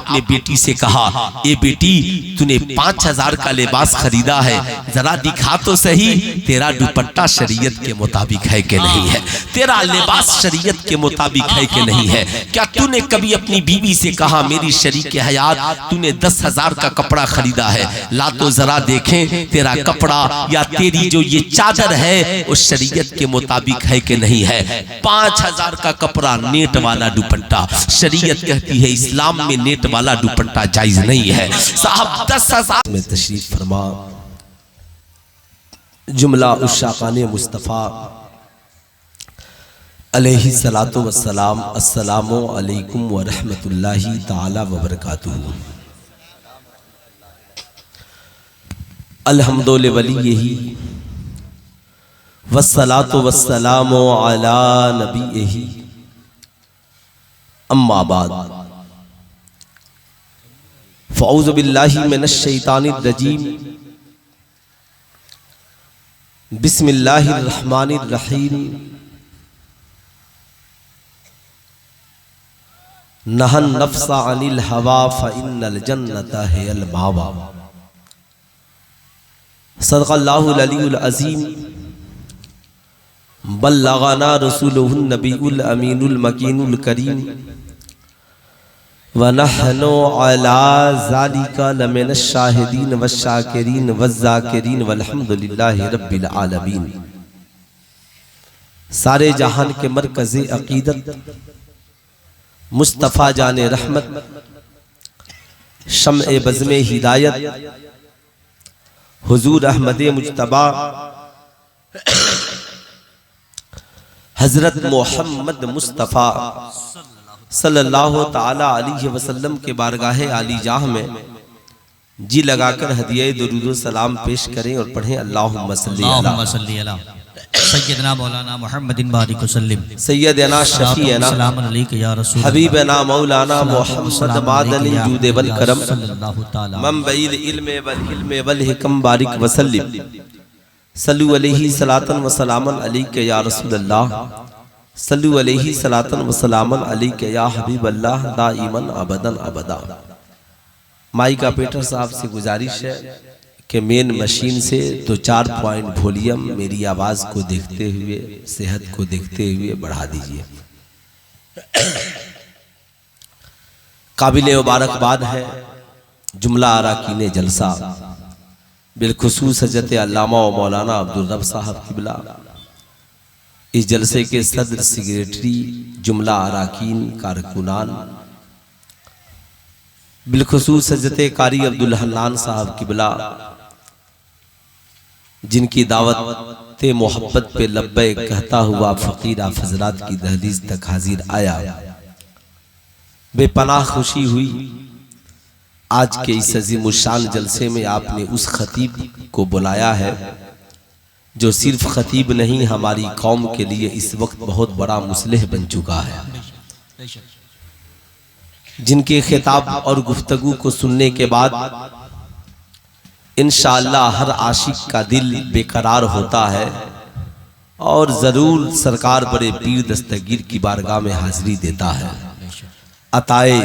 आपने बेटी से कहा, ए बेटी तूने 5000 का लिबास खरीदा है, जरा दिखा तो सही तेरा दुपट्टा शरीयत के मुताबिक है कि नहीं है, तेरा लिबास शरीयत के मुताबिक है कि नहीं है। क्या तूने कभी अपनी बीवी से कहा मेरी शरीक हयात तूने 10,000 का कपड़ा खरीदा है, ला तो जरा देखें तेरा कपड़ा या तेरी जो ये चादर है वो शरीयत के मुताबिक है कि नहीं है। 5000 का कपड़ा, नेट वाला दुपट्टा, शरीयत कहती है इस्लाम में नेट वाला दुपट्टा जायज नहीं है। साहब 10,000 में तशरीफ फरमा। जुमला उशाकाने मुस्तफ़ा अलैहि सलातो वस्सलाम, अस्सलामु अलैकुम व रहमतुल्लाहि ताला व बरकातुहू। अल्हम्दुलिल्लाह वलियही वस्सलातो वस्सलामु अला नबियही, अम्मा बाद। फ़औज़ु बिल्लाहि मिनश शैतानिर रजीम, बिस्मिल्लाहिर रहमानिर रहीम। नहन नफ्सा अनिल हवा फ़इन्नल जन्नता हियल मावा। सदक़ल्लाहुल अलीयुल अज़ीम। बल्लग़ना रसूलुहुन नबीउल अमीनुल मकीनुल करीम व नहनु अला ज़ालिका लमिनश शाहिदीन वश्शाकिरीन वज़्ज़ाकिरीन वल्हम्दुलिल्लाहि रब्बिल आलमीन। सारे जहान के मरकज़े अक़ीदत मुस्तफ़ा जाने रहमत, शम्ए बज़्मे हिदायत, हुजूर अहमद मुज्तबा हजरत मोहम्मद मुस्तफ़ा सल्लल्लाहु ताला अलैहि वसल्लम के बारगाहे आली जाह में जी लगाकर हदिया दुरूद सलाम पेश करें और पढ़ें अल्लाहुम्मा सल्ली अला सैयदना मौलाना मुहम्मदिन बारिक वसल्लम, सैयदना शफीअना सलाम अलैका या रसूल हबीबना मौलाना मोहम्मद मादनी जूद वल करम सल्लल्लाहु ताला मंबइल इल्म वल हिल्म वल हिकम बारिक वसल्लम। सल्लु अलैहि सलातन व सलामन अलैका या रसूलल्लाह, सल्लु अलैहि सलातन व सलामन अलैका या हबीबल्लाह दाइमन अबदन अबदा। माई का पेटर साहब से गुजारिश है कि मेन मशीन से 2-4 पॉइंट वॉल्यूम मेरी आवाज़ को देखते हुए, सेहत को देखते हुए बढ़ा दीजिए। काबिल मुबारकबाद है जुमला अराकीन जलसा बिलखुसूस हज़रत अल्लामा व मौलाना अब्दुल रब साहब किबला, इस जलसे के सदर सेक्रेटरी, जुमला अराकीन कारकुनान, बिलखुसूस हज़रत कारी अब्दुल हन्नान साहब किबला, जिनकी दावत मोहब्बत पे लब्बैक कहता हुआ फ़कीर आप हज़रात की दहलीज तक हाजिर आया। बेपनाह खुशी हुई आज के इस अज़ीम शान जलसे में आपने उस खतीब को बुलाया है जो सिर्फ खतीब नहीं हमारी कौम के लिए इस वक्त बहुत बड़ा मुसलिह बन चुका है, जिनके खिताब और गुफ्तगू को सुनने के बाद इंशाअल्लाह हर आशिक का दिल बेकरार होता है और ज़रूर सरकार बड़े पीर दस्तगीर की बारगाह में हाजिरी देता है। अताए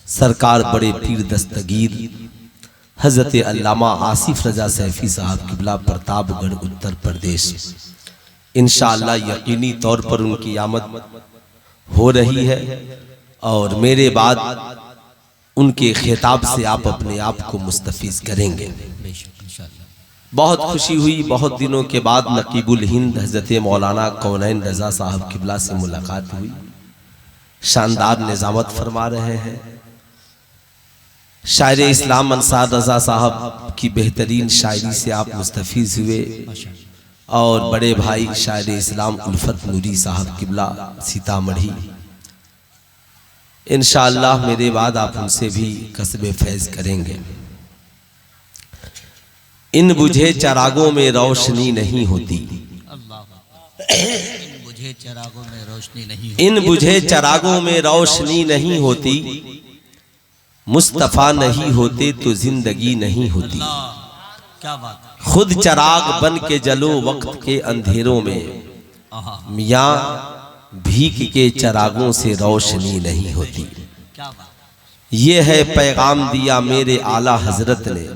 सरकार बड़े पीर दस्तगीर हज़रत अल्लामा आसिफ रजा सैफी साहब किबला, प्रतापगढ़ उत्तर प्रदेश, इंशाअल्लाह यकीनी तौर पर उनकी आमद हो रही है और मेरे बाद उनके खिताब से आप अपने आप को मुस्तफीज करेंगे। बहुत खुशी हुई, बहुत दिनों के बाद नकीबुल हिंद हज़रत मौलाना कौनैन रज़ा साहब किबला से मुलाकात हुई। शानदार निज़ामत फरमा रहे हैं। शायर इस्लाम अंसार रज़ा साहब की बेहतरीन शायरी से आप मुस्तफीज हुए और बड़े भाई शायर इस्लाम उल्फत नूरी साहब किबला सीतामढ़ी, इंशाअल्लाह मेरे बाद आप उनसे भी कसबे फैज़ करेंगे। इन बुझे चरागों में रोशनी नहीं होती, इन बुझे चरागों में रोशनी नहीं होती, मुस्तफ़ा नहीं होते तो जिंदगी नहीं होती। क्या बात। खुद चराग बन के जलो वक्त के अंधेरों में, मियाँ भीख के चरागों से रोशनी नहीं होती। ये है पैगाम दिया मेरे आला हजरत ने,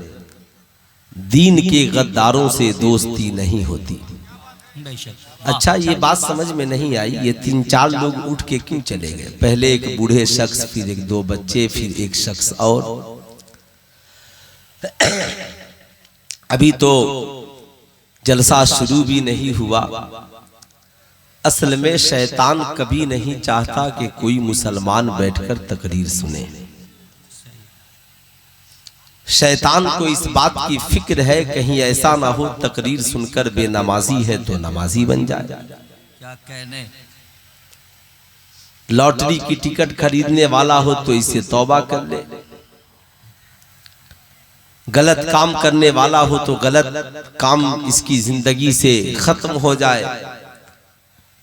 दीन के गद्दारों से दोस्ती नहीं होती। अच्छा, ये बात समझ में नहीं आई, ये 3-4 लोग उठ के क्यों चले गए? पहले एक बूढ़े शख्स, फिर एक 2 बच्चे, फिर एक शख्स और। अभी तो जलसा शुरू भी नहीं हुआ। असल में शैतान कभी नहीं चाहता कि कोई मुसलमान बैठकर तकरीर सुने। शैतान को इस बात की फिक्र है कहीं ऐसा ना हो तकरीर सुनकर बेनमाजी है तो नमाजी बन जाए। क्या कहने, लॉटरी की टिकट खरीदने वाला हो तो इसे तौबा कर ले, गलत काम करने वाला हो तो गलत काम इसकी जिंदगी से खत्म हो जाए।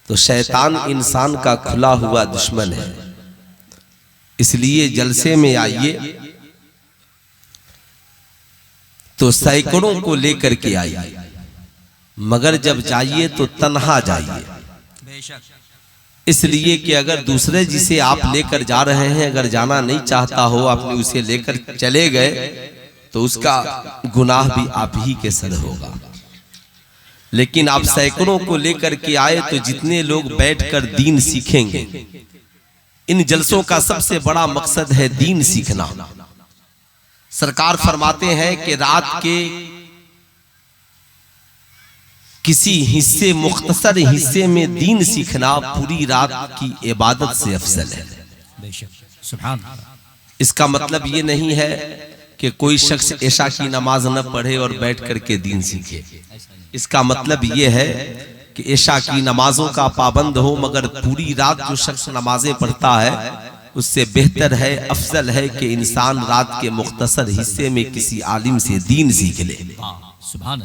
तो शैतान इंसान का खुला हुआ दुश्मन है। इसलिए जलसे में आइए तो सैकड़ों को लेकर के आइए, मगर जब जाइए तो तन्हा जाइए। इसलिए कि अगर दूसरे जिसे आप लेकर जा रहे हैं अगर जाना नहीं चाहता हो, आपने उसे लेकर चले गए तो उसका गुनाह भी आप ही के सर होगा। लेकिन आप सैकड़ों को लेकर के आए तो जितने लोग बैठकर दीन सीखेंगे, इन जलसों का सबसे बड़ा मकसद है दीन सीखना। सरकार फरमाते हैं कि रात के किसी हिस्से, मुख्तसर हिस्से में दीन सीखना पूरी रात की इबादत से अफजल है। सुभान। इसका मतलब ये नहीं है कि कोई शख्स ऐशा की नमाज न पढ़े और बैठ करके दीन सीखे। इसका मतलब ये है कि ऐशा की नमाजों का पाबंद हो, मगर पूरी रात जो शख्स नमाजें पढ़ता है उससे बेहतर है, अफजल है कि इंसान रात के मुख्तसर हिस्से में किसी आलिम से दीन सीख ले। सुभान।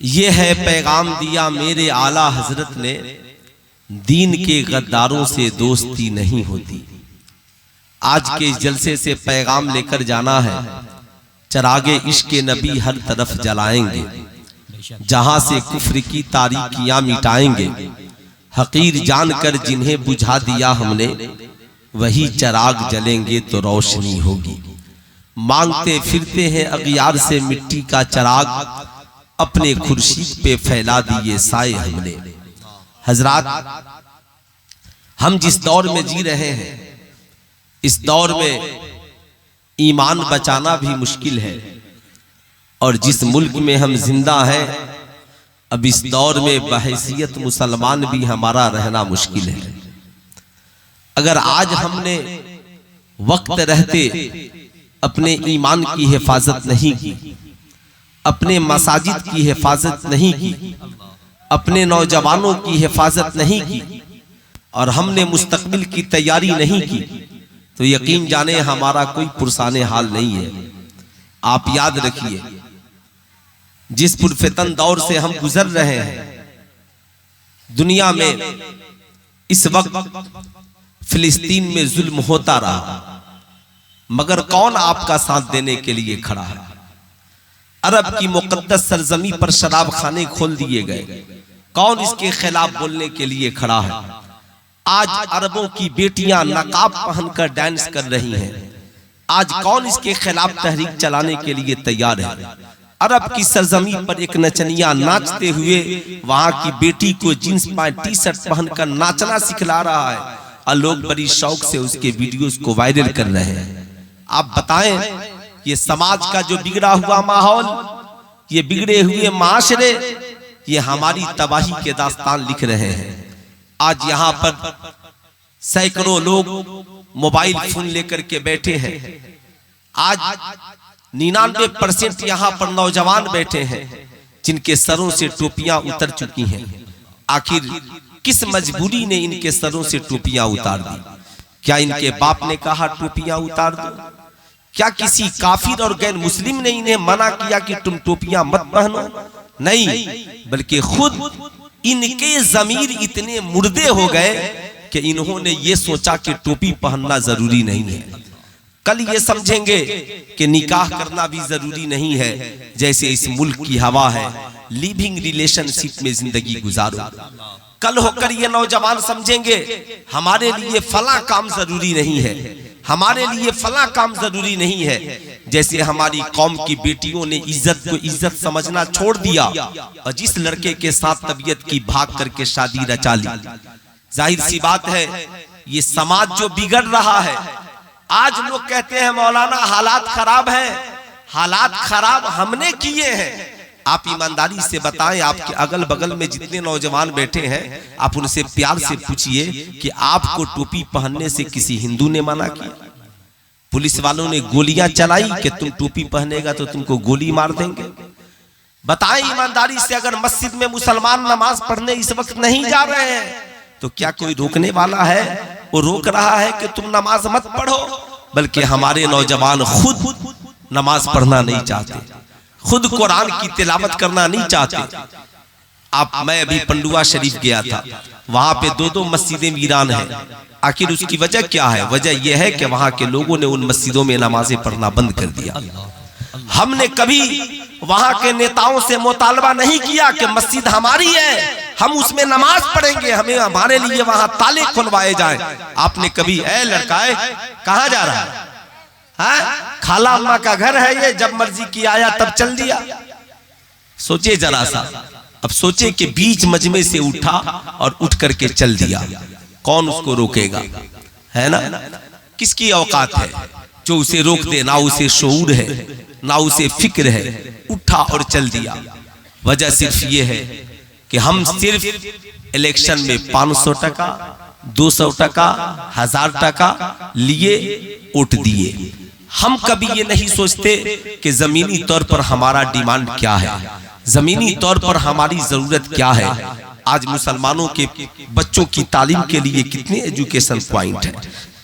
ये है पैगाम दिया मेरे आला हजरत ने, दीन के गद्दारों से दोस्ती नहीं होती। आज के इस जलसे से पैगाम लेकर जाना है, चरागे इश्क नबी हर तरफ जलाएंगे, जहां से कुफ्र की तारीकियां मिटाएंगे। हकीर जानकर जिन्हें बुझा दिया हमने, वही चराग जलेंगे तो रोशनी होगी। मांगते फिरते हैं अगियार से मिट्टी का चराग, अपने खुर्शीद पे फैला दिए साए हमने। हजरात, हम जिस दौर में जी रहे हैं, इस दौर में ईमान बचाना भी मुश्किल है, और जिस मुल्क में हम जिंदा हैं अब इस दौर में बहैसियत मुसलमान भी हमारा रहना मुश्किल है। अगर आज हमने वक्त रहते अपने ईमान की हिफाजत नहीं की, अपने मसाजिद की हिफाजत नहीं की, अपने नौजवानों की हिफाजत नहीं की, और हमने मुस्तकबिल की तैयारी नहीं की, तो यकीन जाने हमारा कोई पुरसाने हाल नहीं है। आप याद रखिए, जिस पुरफितन दौर से हम गुजर रहे हैं, दुनिया में इस वक्त फिलिस्तीन में जुल्म होता रहा, मगर कौन आपका साथ देने के लिए खड़ा है? अरब की मुकद्दस सरजमी पर शराब खाने खोल दिए गए, कौन इसके खिलाफ बोलने के लिए खड़ा है? आज अरबों की बेटियां नकाब पहनकर डांस कर रही हैं, आज कौन इसके खिलाफ तहरीक चलाने के लिए तैयार है? अरब की सरजमी पर एक नचनिया नाचते हुए वहां की बेटी को जींस पैंट टी-शर्ट पहनकर नाचना सिखला रहा है, और लोग बड़ी शौक से उसके वीडियोस को वायरल कर रहे हैं। आप बताएं, ये समाज का जो बिगड़ा हुआ माहौल, ये बिगड़े हुए माशरे, ये हमारी तबाही के दास्तान लिख रहे हैं। आज यहाँ पर सैकड़ों लोग मोबाइल फोन लेकर के बैठे हैं। आज 99% यहाँ पर नौजवान बैठे हैं जिनके सरों से टोपियां उतर चुकी हैं। आखिर किस मजबूरी ने इनके सरों से टोपियां उतार दी? क्या इनके बाप ने कहा टोपियां उतार दो? क्या किसी काफिर और गैर मुस्लिम ने इन्हें मना किया कि तुम टोपियां मत पहनो? नहीं, बल्कि खुद इनके ज़मीर इतने मुर्दे हो गए कि इन्होंने ये सोचा कि टोपी पहनना जरूरी नहीं है। कल ये समझेंगे कि निकाह करना भी जरूरी नहीं है, जैसे इस मुल्क की हवा है, लिविंग रिलेशनशिप में जिंदगी गुजारो। कल होकर ये नौजवान समझेंगे हमारे लिए फला काम जरूरी नहीं है, हमारे लिए फला काम जरूरी नहीं है। जैसे हमारी कौम की बेटियों ने इज्जत को इज्जत समझना छोड़ दिया और जिस लड़के के साथ तबीयत की भाग करके शादी रचा ली। जाहिर सी बात है ये समाज जो बिगड़ रहा है। आज लोग कहते हैं मौलाना हालात खराब हैं, हालात खराब हमने किए हैं। आप ईमानदारी से बताएं, आपके अगल बगल में जितने नौजवान बैठे हैं आप उनसे प्यार से पूछिए कि आपको टोपी पहनने से किसी हिंदू ने मना किया? पुलिस वालों ने गोलियां चलाई कि तुम टोपी पहनेगा तो तुमको गोली मार देंगे? बताएं ईमानदारी से, अगर मस्जिद में मुसलमान नमाज पढ़ने इस वक्त नहीं जा रहे हैं तो क्या कोई रोकने वाला है? वो रोक रहा है कि तुम नमाज मत पढ़ो, बल्कि हमारे नौजवान खुद नमाज पढ़ना नहीं चाहते, खुद कुरान की तिलावत करना नहीं चाहते। मैं अभी पंडुआ शरीफ गया था, वहां पे 2-2 मस्जिदें वीरान हैं। आखिर उसकी वजह क्या है? वजह यह है कि वहां के लोगों ने उन मस्जिदों में नमाजें पढ़ना बंद कर दिया। हमने कभी वहां के नेताओं से मुतालबा नहीं किया कि मस्जिद हमारी है, हम उसमें नमाज पढ़ेंगे, हमें हमारे लिए वहां ताले खुलवाए जाएं। आपने कभी ऐ लड़का है कहां जा रहा है? खाला अम्मा का घर है ये, जब मर्जी की आया तब चल दिया। सोचे जरा सा, अब सोचे कि बीच मजमे से उठा और उठ करके चल दिया, कौन उसको रोकेगा? है ना? किसकी औकात है जो उसे रोक दे? ना उसे शऊर है, ना उसे फिक्र है, उठा और चल दिया। वजह सिर्फ ये है कि हम सिर्फ इलेक्शन में 500 टका, 200 टका, 1000 टका लिए वोट दिए। हम कभी ये नहीं सोचते कि जमीनी तौर पर हमारा डिमांड क्या है, जमीनी तौर पर हमारी जरूरत क्या है। आज मुसलमानों के बच्चों की तालीम के लिए कितने एजुकेशन पॉइंट है,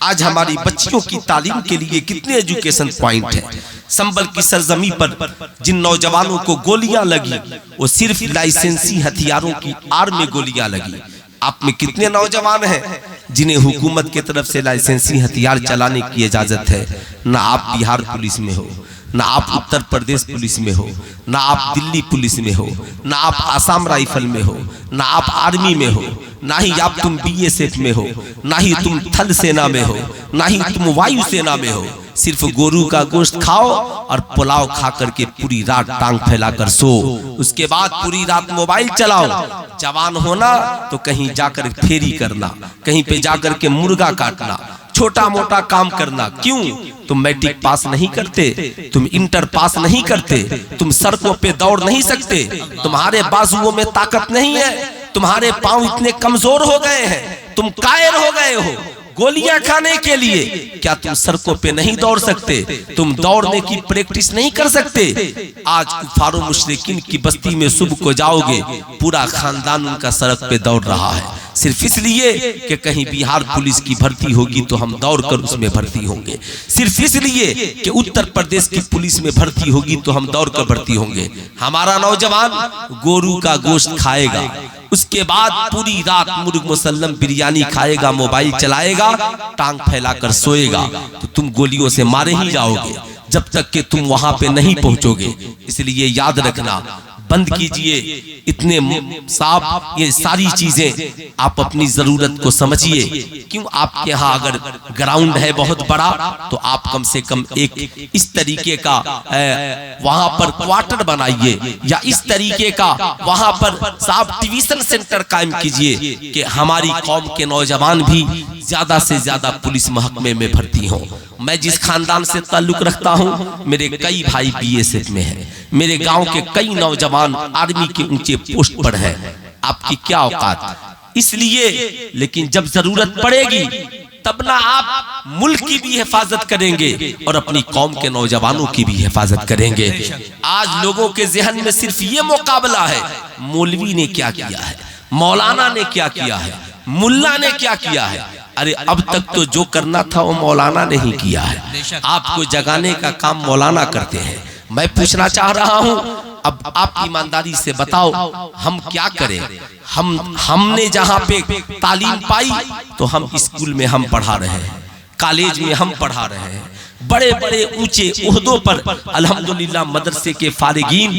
आज हमारी बच्चियों की तालीम के लिए कितने एजुकेशन पॉइंट है। संबल की सरजमी पर जिन नौजवानों को गोलियां लगी वो सिर्फ लाइसेंसी हथियारों की आड़ में गोलियां लगी। आप में कितने नौजवान हैं जिन्हें हुकूमत की तरफ से लाइसेंसी हथियार चलाने की इजाजत है? ना आप बिहार पुलिस में हो, ना आप उत्तर प्रदेश पुलिस में हो, ना आप दिल्ली पुलिस में हो, ना आप आसाम राइफल में हो, ना आप आर्मी में हो, ना ही आप तुम BSF में हो, ना ही तुम थल सेना में हो, ना ही तुम वायु सेना में हो। सिर्फ गोरू का गोश्त खाओ और पुलाव खा करके पूरी रात टांग फैलाकर सो, उसके बाद पूरी रात मोबाइल चलाओ। जवान होना तो कहीं जाकर फेरी करना, कहीं पे जाकर के मुर्गा काटना, छोटा मोटा काम करना। क्यों? तुम मैट्रिक पास नहीं करते, तुम इंटर पास नहीं करते, तुम सड़कों पे दौड़ नहीं सकते, तुम्हारे बाजुओं में ताकत नहीं है, तुम्हारे पांव इतने कमजोर हो गए हैं, तुम कायर हो गए हो गोलियां खाने के लिए। क्या तुम सड़कों पे नहीं दौड़ सकते? तुम दौड़ने की प्रैक्टिस नहीं कर सकते? आज कुफारो मुशरिकीन की बस्ती में सुबह को जाओगे, पूरा खानदान उनका सड़क पे दौड़ रहा है, सिर्फ इसलिए कि कहीं बिहार पुलिस की भर्ती होगी तो हम दौड़कर उसमें भर्ती होंगे, सिर्फ इसलिए कि उत्तर प्रदेश की पुलिस में भर्ती होगी तो हम दौड़कर भर्ती होंगे। हमारा नौजवान गोरू का गोश्त खाएगा, उसके बाद पूरी रात मुर्ग मुसल्लम बिरयानी खाएगा, मोबाइल चलाएगा, टांग फैलाकर सोएगा, तो तुम गोलियों से मारे ही जाओगे जब तक कि तुम वहां पे नहीं पहुंचोगे। इसलिए याद रखना, बंद कीजिए इतने साफ ये सारी चीजें, आप अपनी जरूरत को समझिए। क्यों? आपके यहाँ अगर ग्राउंड है बहुत बड़ा तो आप कम से कम एक इस तरीके का वहां पर क्वार्टर बनाइए, या इस तरीके का वहां पर साफ ट्यूशन सेंटर कायम कीजिए कि हमारी कौम के नौजवान भी ज्यादा से ज्यादा पुलिस महकमे में भर्ती हों। मैं जिस खानदान से ताल्लुक रखता हूं, मेरे कई भाई BSF में हैं, मेरे गांव के कई नौजवान आर्मी के ऊंचे पोस्ट पर हैं। आपकी क्या औकात? इसलिए लेकिन जब जरूरत पड़ेगी तब ना आप मुल्क की भी हिफाजत करेंगे और अपनी कौम के नौजवानों की भी हिफाजत करेंगे। आज लोगों के जहन में सिर्फ ये मुकाबला है, मौलवी ने क्या किया है, मौलाना ने क्या किया है, मुल्ला ने क्या किया है। अरे अब तक तो जो करना था वो मौलाना ने ही किया है, आपको जगाने का काम मौलाना करते हैं। मैं पूछना चाह रहा हूं, अब आप ईमानदारी से बताओ हम क्या करें? हमने जहां पे तालीम पाई तो हम स्कूल में हम पढ़ा रहे हैं, कॉलेज में हम पढ़ा रहे हैं, बड़े बड़े ऊंचे ओहदों पर अल्हम्दुलिल्लाह मदरसे के फारिगीन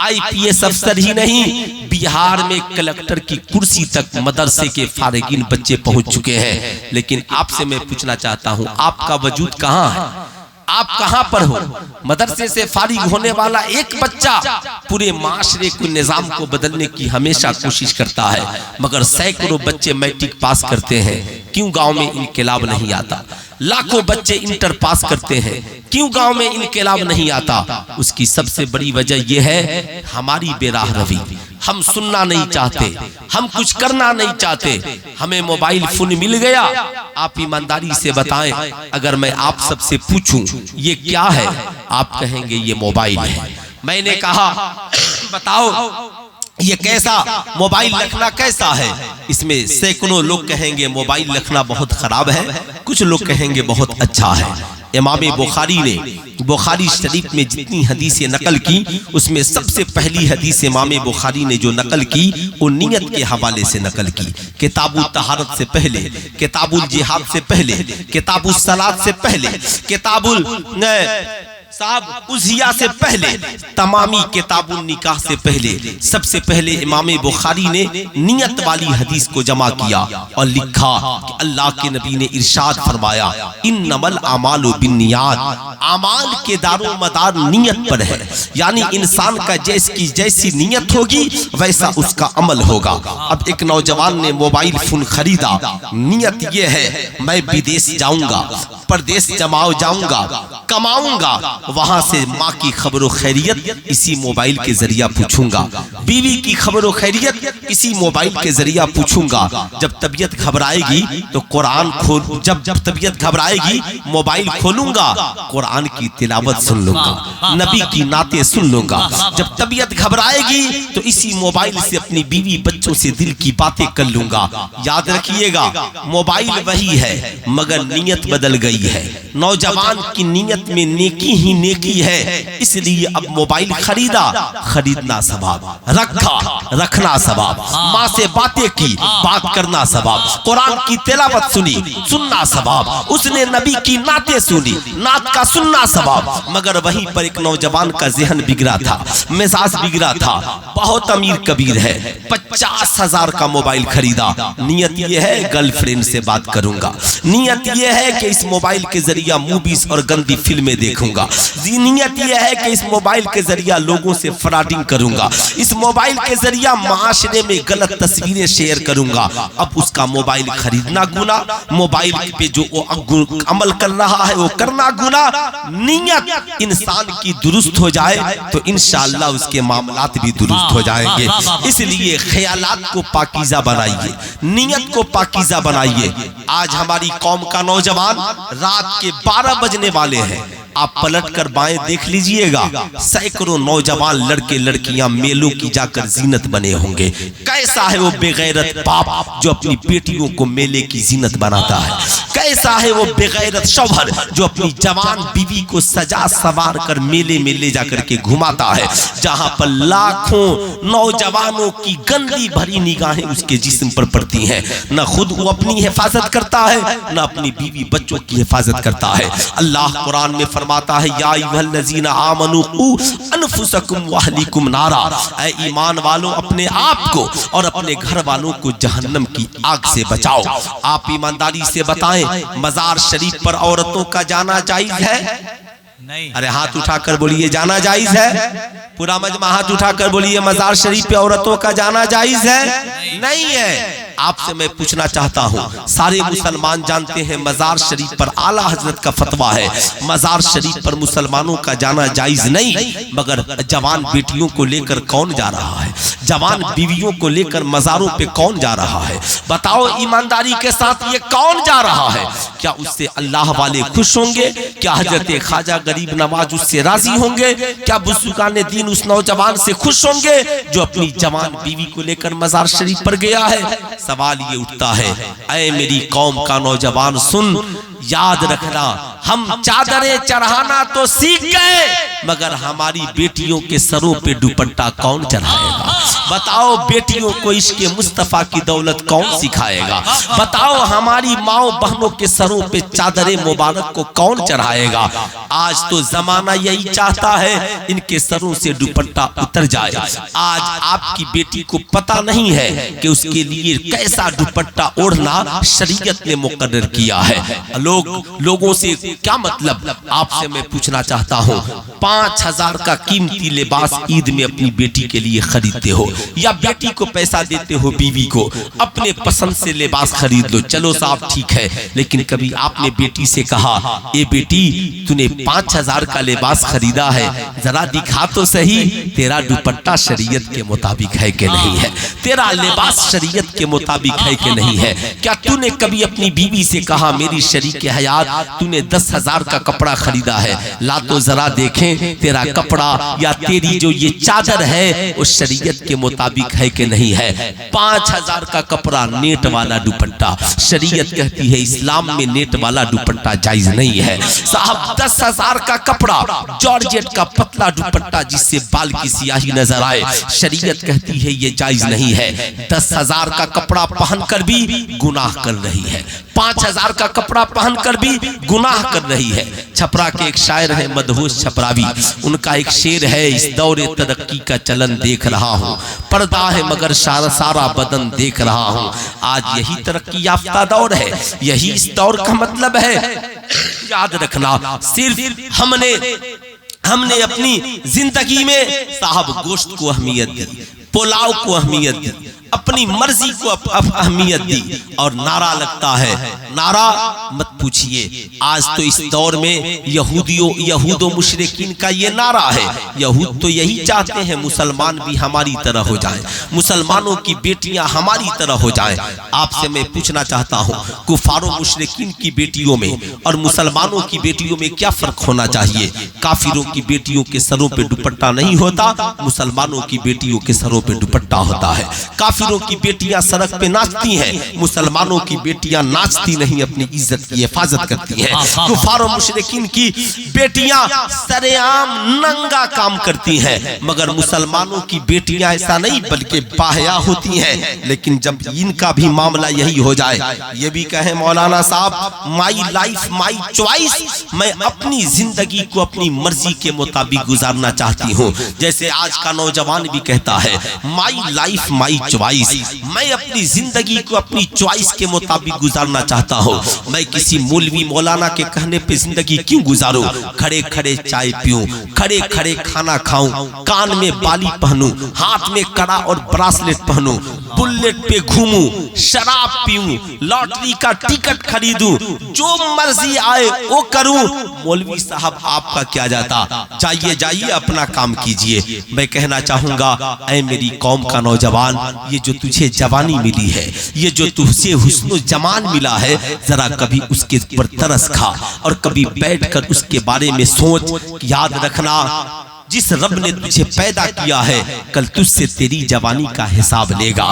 IPS अफसर ही नहीं, बिहार में कलेक्टर की कुर्सी तक मदरसे के फारिगीन बच्चे पहुंच चुके हैं। लेकिन आपसे मैं पूछना चाहता हूं, आपका वजूद कहां है? आप कहां पर हो? मदरसे से फारिग होने वाला एक बच्चा पूरे माशरे को, निजाम को बदलने की हमेशा कोशिश करता है, मगर सैकड़ों बच्चे मैट्रिक पास करते हैं, क्यों गांव में इनकलाब नहीं आता? लाखों बच्चे इंटर पास करते हैं, क्यों गांव में इनकलाब नहीं आता? उसकी सबसे बड़ी वजह यह है हमारी बेराह रवि। हम सुनना नहीं चाहते, हम कुछ करना नहीं चाहते। हमें मोबाइल फोन मिल गया, आप ईमानदारी से बताएं, अगर मैं आप सबसे पूछूं ये क्या है, आप कहेंगे ये मोबाइल है। मैंने कहा बताओ ये कैसा मोबाइल रखना कैसा है? इसमें सैकड़ों लोग कहेंगे मोबाइल रखना बहुत खराब है, कुछ लोग कहेंगे बहुत अच्छा है। इमाम बुखारी ने बुखारी शरीफ में जितनी हदीसें नकल की, उसमें सबसे पहली हदीस इमाम बुखारी ने जो नकल की वो नियत के हवाले से नकल की। किताबुल तहारत से पहले, किताबुल जिहाद से पहले, किताबुल सलात से पहले, किताबुल साहब उज़िया से पहले, तमामी किताबुल निकाह से पहले, सबसे पहले इमाम बुखारी ने नियत वाली हदीस को जमा किया और लिखा कि अल्लाह के नबी ने इरशाद फरमाया, इन्नमल आमालु बिन्नियात, आमाल के दारो मदार नियत पर है। यानी इंसान का जैसी नियत होगी वैसा उसका अमल होगा। अब एक नौजवान ने मोबाइल फोन खरीदा, नियत ये है मैं विदेश जाऊंगा, परदेश जमाओ जाऊंगा, कमाऊंगा, वहां से माँ की खबरों खैरियत इसी मोबाइल के जरिया पूछूंगा, बीवी की खबरों खैरियत इसी मोबाइल के जरिया पूछूंगा। जब तबीयत घबराएगी तो कुरान खोल, जब तबीयत घबराएगी मोबाइल खोलूंगा, कुरान की तिलावत सुन लूंगा, नबी की नाते सुन लूंगा। जब तबीयत घबराएगी तो इसी मोबाइल से अपनी बीवी बच्चों से दिल की बातें कर लूंगा। याद रखिएगा मोबाइल वही है मगर नीयत बदल गई है। नौजवान की नीयत में नेकी ही नेकी है, इसलिए अब मोबाइल खरीदा, खरीदना सवाब, रखना सवाब, माँ से बातें की, बात करना सवाब, कुरान की तिलावत सुनी, सुनना सवाब, उसने नबी की नाते सुनी, नात का सुनना सवाब। मगर वहीं पर एक नौजवान का ज़हन बिगड़ा था, मिजाज बिगड़ा था, बहुत अमीर कबीर है, 50,000 का मोबाइल खरीदा। नियत ये है गर्लफ्रेंड से बात करूंगा, नियत ये है कि इस मोबाइल के जरिया मूवीज और गंदी फिल्में देखूंगा, नियत ये है कि इस मोबाइल के जरिया लोगों से फ्रॉडिंग करूंगा, इस मोबाइल के जरिया माशरे में गलत तस्वीरें शेयर करूंगा। अब उसका मोबाइल खरीदना गुना, मोबाइल पे जो अमल कर रहा है वो करना गुना। नियत इंसान की दुरुस्त हो जाए तो इंशाअल्लाह उसके मामलात भी दुरुस्त हो जाएंगे। इसलिए ख्यालात को पाकीज़ा बनाइए, नियत को पाकीज़ा बनाइए। आज हमारी कौम का नौजवान रात के 12 बजने वाले हैं, आप पलट कर बाएं देख लीजिएगा, सैकड़ों नौजवान लड़के लड़कियां मेलों की जाकर जीनत बने होंगे। कैसा है वो बेगैरत बाप जो अपनी बेटियों को मेले की जीनत बनाता है, कैसा है वो बेगैरत शौहर जो अपनी जवान बीवी को सजा सवार कर मेले में ले जाकर के घुमाता है, जहां पर लाखों नौजवानों की गंदी भरी निगाहें उसके जिस्म पर पड़ती हैं। न खुद वो अपनी हिफाजत करता है, न अपनी बीवी बच्चों की हिफाजत करता है। अल्लाह कुरान में फरमाता है, या अय्युहल्लज़ीना आमनू क़ू अनफुसकुम व अहलीकुम नारा, ऐ ईमान वालों अपने आप को और अपने घर वालों को जहन्नम की आग से बचाओ। आप ईमानदारी से बताएं, मजार शरीफ पर औरतों का जाना जायज है? नहीं। अरे हाथ उठाकर बोलिए जाना जायज है। पूरा मजमा हाथ उठाकर बोलिए मजार शरीफ पे औरतों का जाना जायज है? नहीं है। आपसे मैं पूछना चाहता हूँ, सारे मुसलमान जानते हैं मजार शरीफ पर आला हजरत का फतवा है, मजार शरीफ पर मुसलमानों का जाना जायज नहीं। मगर जवान बेटियों को लेकर कौन जा रहा है, जवान बीवियों को लेकर मजारों पे कौन जा रहा है? बताओ ईमानदारी के साथ ये कौन जा रहा है? क्या उससे अल्लाह वाले खुश होंगे? क्या हजरत ख्वाजा गरीब नवाज उससे राजी होंगे? क्या बुजुर्गान दीन उस नौजवान से खुश होंगे जो अपनी जवान बीवी को लेकर मजार शरीफ पर गया है? सवाल ये उठता है, ऐ मेरी कौम का नौजवान सुन, याद रखना, हम चादरें चढ़ाना तो सीख गए, मगर हमारी बेटियों के सरों पे दुपट्टा कौन चढ़ाएगा? बताओ, बेटियों को इश्क मुस्तफा की दौलत कौन सिखाएगा? बताओ, हमारी माओ बहनों के सरों पे चादरे मुबारक को कौन चढ़ाएगा? आज तो जमाना यही चाहता है इनके सरों से दुपट्टा उतर जाए। आज आपकी बेटी को पता नहीं है कि उसके लिए कैसा दुपट्टा ओढ़ना शरीयत ने मुकर्रर किया है। लोगों से क्या मतलब? आपसे मैं पूछना चाहता हूँ, 5,000 का कीमती लिबास ईद में अपनी बेटी के लिए खरीदते हो, या बेटी को पैसा देते हो बीवी को अपने पसंद से लिबास खरीद लो, चलो साहब ठीक है, लेकिन कभी आपने बेटी से कहा, ए बेटी तूने 5,000 का लिबास खरीदा है, जरा दिखा तो सही तेरा दुपट्टा शरीयत के मुताबिक है कि नहीं है, तेरा लिबास शरीयत के मुताबिक है कि नहीं है? क्या तूने कभी अपनी बीवी से कहा, मेरी शरीके हयात तूने 10,000 का कपड़ा खरीदा है, ला तो जरा देखें तेरा कपड़ा या तेरी जो ये चादर है वो शरीयत के मुताबिक है कि नहीं है? 5,000 का कपड़ा, नेट वाला दुपट्टा, शरीयत कहती है इस्लाम में नेट वाला दुपट्टा जायज नहीं है। साहब 10,000 का कपड़ा, जॉर्जेट का पतला दुपट्टा जिससे बाल की सियाही नजर आए, शरीयत कहती है ये जायज नहीं है। 10,000 का कपड़ा पहनकर भी गुनाह कर रही है, 5,000 का कपड़ा पहनकर भी गुनाह कर रही है। छपरा के एक शायर है मदहोश छपरावी, उनका एक शेर है, इस दौरे तरक्की का चलन देख रहा हूँ, पर्दा है मगर सारा बदन देख रहा हूँ। आज यही तरक्की याफ्ता दौर है, यही इस दौर का मतलब है। याद रखना, सिर्फ हमने अपनी जिंदगी में साहब गोश्त को अहमियत दी, पुलाव को अहमियत दी, अपनी मर्जी को अहमियत दी, और नारा लगता है, नारा मत पूछिए। आज तो इस दौर में यहूदों मुशरिकीन का ये नारा है। यहूद तो यही चाहते हैं मुसलमान भी हमारी तरह हो जाएं, मुसलमानों की बेटियां हमारी तरह हो जाएं। आपसे मैं पूछना चाहता हूं, कुफारों मुशरिकीन की बेटियों में और मुसलमानों की बेटियों में क्या फर्क होना चाहिए? काफिरों की बेटियों के सरों पे दुपट्टा नहीं होता, मुसलमानों की बेटियों के सरों पे दुपट्टा होता है। काफिरों की बेटियां सड़क पे नाचती हैं, मुसलमानों की बेटियां नाचती नहीं, अपनी इज्जत की हिफाजत करती हैं। कुफारों मुशरिकीन की बेटियां सरेआम नंगा काम करती हैं, मगर मुसलमानों की बेटियां ऐसा नहीं बल्कि बाहया होती हैं। लेकिन जब इनका भी मामला यही हो जाए, ये भी कहें मौलाना साहब माई लाइफ माई चॉइस, मैं अपनी जिंदगी को अपनी मर्जी के मुताबिक गुजारना चाहती हूँ। जैसे आज का नौजवान भी कहता है माई लाइफ माई चॉइस, मैं अपनी जिंदगी को अपनी चॉइस के मुताबिक गुजारना चाहता हूँ। मैं किसी मौलवी मौलाना के कहने पे जिंदगी क्यों गुजारूं? खड़े खड़े चाय पीऊं, खड़े खड़े खाना खाऊं, कान में बाली पहनूं, हाथ में कड़ा और ब्रासलेट पहनूं, बुलेट पे घूमूं, शराब पीऊं, लॉटरी का टिकट खरीदूं, जो मर्जी आए वो करूं। मौलवी साहब आपका क्या जाता, जाइए अपना काम कीजिए। मैं कहना चाहूंगा, ऐ मेरी कौम का नौजवान, ये जो तुझे जवानी मिली है, ये जो तुझे हुस्न जमान मिला है, जरा कभी उसके ऊपर तरस खा और कभी बैठकर उसके बारे में सोच। याद रखना, जिस रब ने तुझे पैदा किया है कल तुझसे तेरी जवानी का हिसाब लेगा।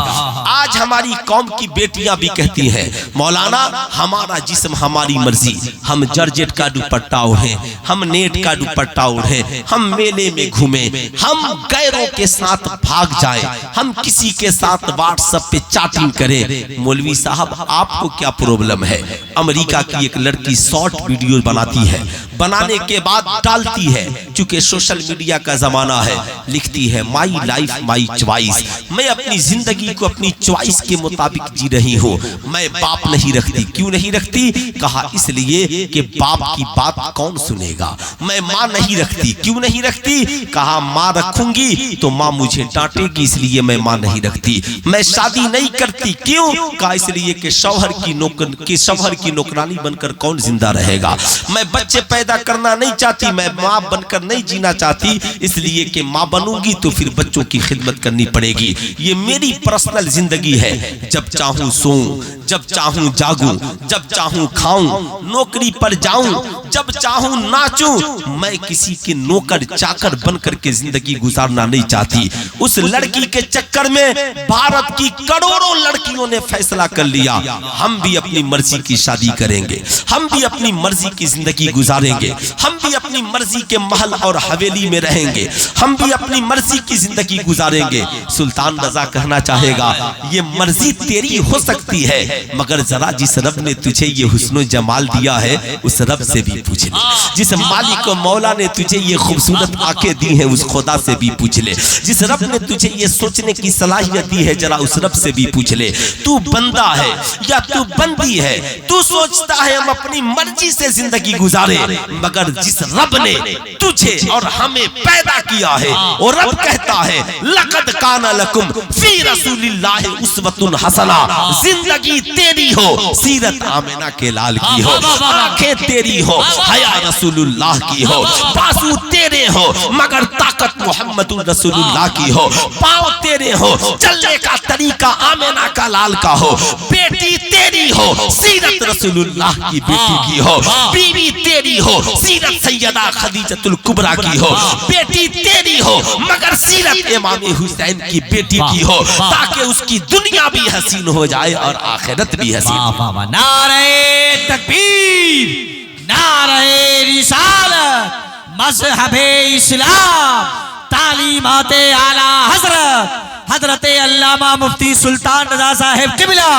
आज हमारी कौम की बेटियां भी कहती हैं मौलाना हमारा जिस्म हमारी मर्जी, हम जॉर्जेट का दुपट्टा ओढ़े, हम नेट का दुपट्टा ओढ़े, हम मेले में घूमे, हम गैरों के साथ भाग जाए, हम किसी के साथ व्हाट्सएप पे चैटिंग करें। मौलवी साहब आपको क्या प्रॉब्लम है? अमेरिका की एक लड़की शॉर्ट वीडियो बनाती है, बनाने के बाद डालती है, चूंकि सोशल मीडिया का जमाना है, लिखती है माई लाइफ माई चॉइस, मैं अपनी जिंदगी को अपनी चॉइस के मुताबिक जी रही हूँ। मैं बाप नहीं रखती। क्यों नहीं रखती? कहा इसलिए कि बाप की बात कौन सुनेगा। मैं माँ नहीं रखती। क्यों नहीं रखती? कहा माँ रखूंगी तो माँ मुझे डांटेगी, इसलिए मैं माँ नहीं रखती। मैं शादी नहीं करती। क्यों? कहा इसलिए कि शौहर की नौकरानी बनकर कौन जिंदा रहेगा। मैं बच्चे पैदा करना नहीं चाहती, मैं माँ बनकर नहीं जीना चाहती, इसलिए कि माँ बनूंगी तो फिर बच्चों की खिदमत करनी पड़ेगी। ये मेरी पर्सनल जिंदगी है। जब चाहूं सोऊं, जब चाहूं जागूं, जब चाहूं खाऊं, नौकरी पर जाऊं, जब चाहूं नाचूं, मैं किसी के नौकर चाकर बनकर के जिंदगी गुजारना नहीं चाहती। उस लड़की के चक्कर में भारत की करोड़ों लड़कियों ने फैसला कर लिया, हम भी अपनी मर्जी की शादी करेंगे, हम भी अपनी मर्जी की जिंदगी गुजारेंगे, हम भी अपनी मर्जी के महल और हवेली में रहेंगे, हम भी अपनी मर्जी की जिंदगी गुजारेंगे। सुल्तान रजा कहना चाहेगा, ये मर्जी तेरी हो सकती है, मगर जरा जिस रब ने तुझे ये हुस्न जमाल दिया है उस रब से भी पूछ ले। जिस मालिक और मौला ने तुझे ये खूबसूरत आंखें दी हैं उस खुदा से भी पूछ ले। जिस रब ने तुझे ये सोचने की सलाहियत दी है जरा उस रब से भी पूछ ले। तू बंदा है या तू बंदी है, तू सोचता है हम अपनी मर्जी से जिंदगी गुजारे, मगर जिस रब ने तुझे और हमें पैदा किया है और रब कहता है लक़द काना लकुम फी रसूलिल्लाहि उस्वतुन हसना, जिंदगी तेरी हो सीरत आमिना के लाल की हो, आंखें तेरी हो हया रसूलुल्लाह की हो, बाजू तेरे हो मगर ताकत मोहम्मदुर रसूलुल्लाह की हो, पाँव तेरे हो चलने का तरीका आमिना का लाल का हो, बेटी तेरी हो सीरत रसूलुल्लाह की बेटी की हो, बीवी तेरी हो सीरत सैयदा खदीजतुल कुबरा की हो, बेटी तेरी हो मगर सीरत इमाम हुसैन की बेटी की हो, ताकि उसकी दुनिया भी हसीन हो जाए और आखिरत भी हसीन। नारे तकबीर, नारे रिसालत, मज़हबे इस्लाम, तालीमाते आला हजरत हजरते अल्लामा मुफ्ती सुल्तान रजा साहिब किबला।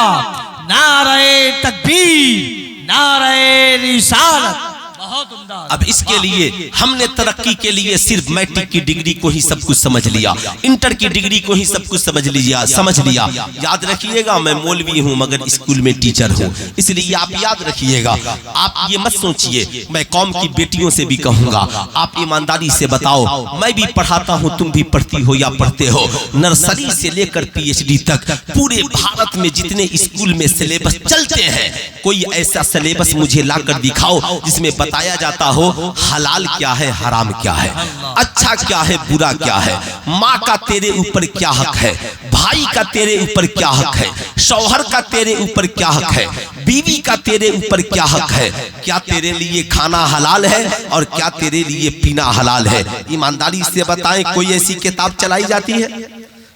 नारे तकबीर, नारे रिसालत। बहुत उम्दा। अब इसके लिए हमने तरक्की के लिए सिर्फ मैट्रिक की डिग्री को ही सब कुछ समझ लिया, इंटर की डिग्री को ही सब कुछ समझ लिया। याद रखिएगा, मैं मौलवी हूं मगर स्कूल में टीचर हूं, इसलिए आप याद रखिएगा। आप ये मत सोचिए, मैं कौम की बेटियों से भी कहूंगा, आप ईमानदारी से बताओ, मैं भी पढ़ाता हूं, तुम भी पढ़ती हो या पढ़ते हो, नर्सरी से लेकर PhD तक पूरे भारत में जितने स्कूल में सिलेबस चलते हैं, कोई ऐसा सिलेबस मुझे लाकर दिखाओ जिसमें बताया जाता हो हलाल क्या है, हराम क्या है, अच्छा क्या है, बुरा क्या है, माँ का तेरे ऊपर क्या हक है, भाई का तेरे ऊपर क्या हक है, शौहर का तेरे ऊपर क्या हक है, बीवी का तेरे ऊपर क्या हक है, क्या तेरे लिए खाना हलाल है और क्या तेरे लिए पीना हलाल है। ईमानदारी से बताएं, कोई ऐसी किताब चलाई जाती है?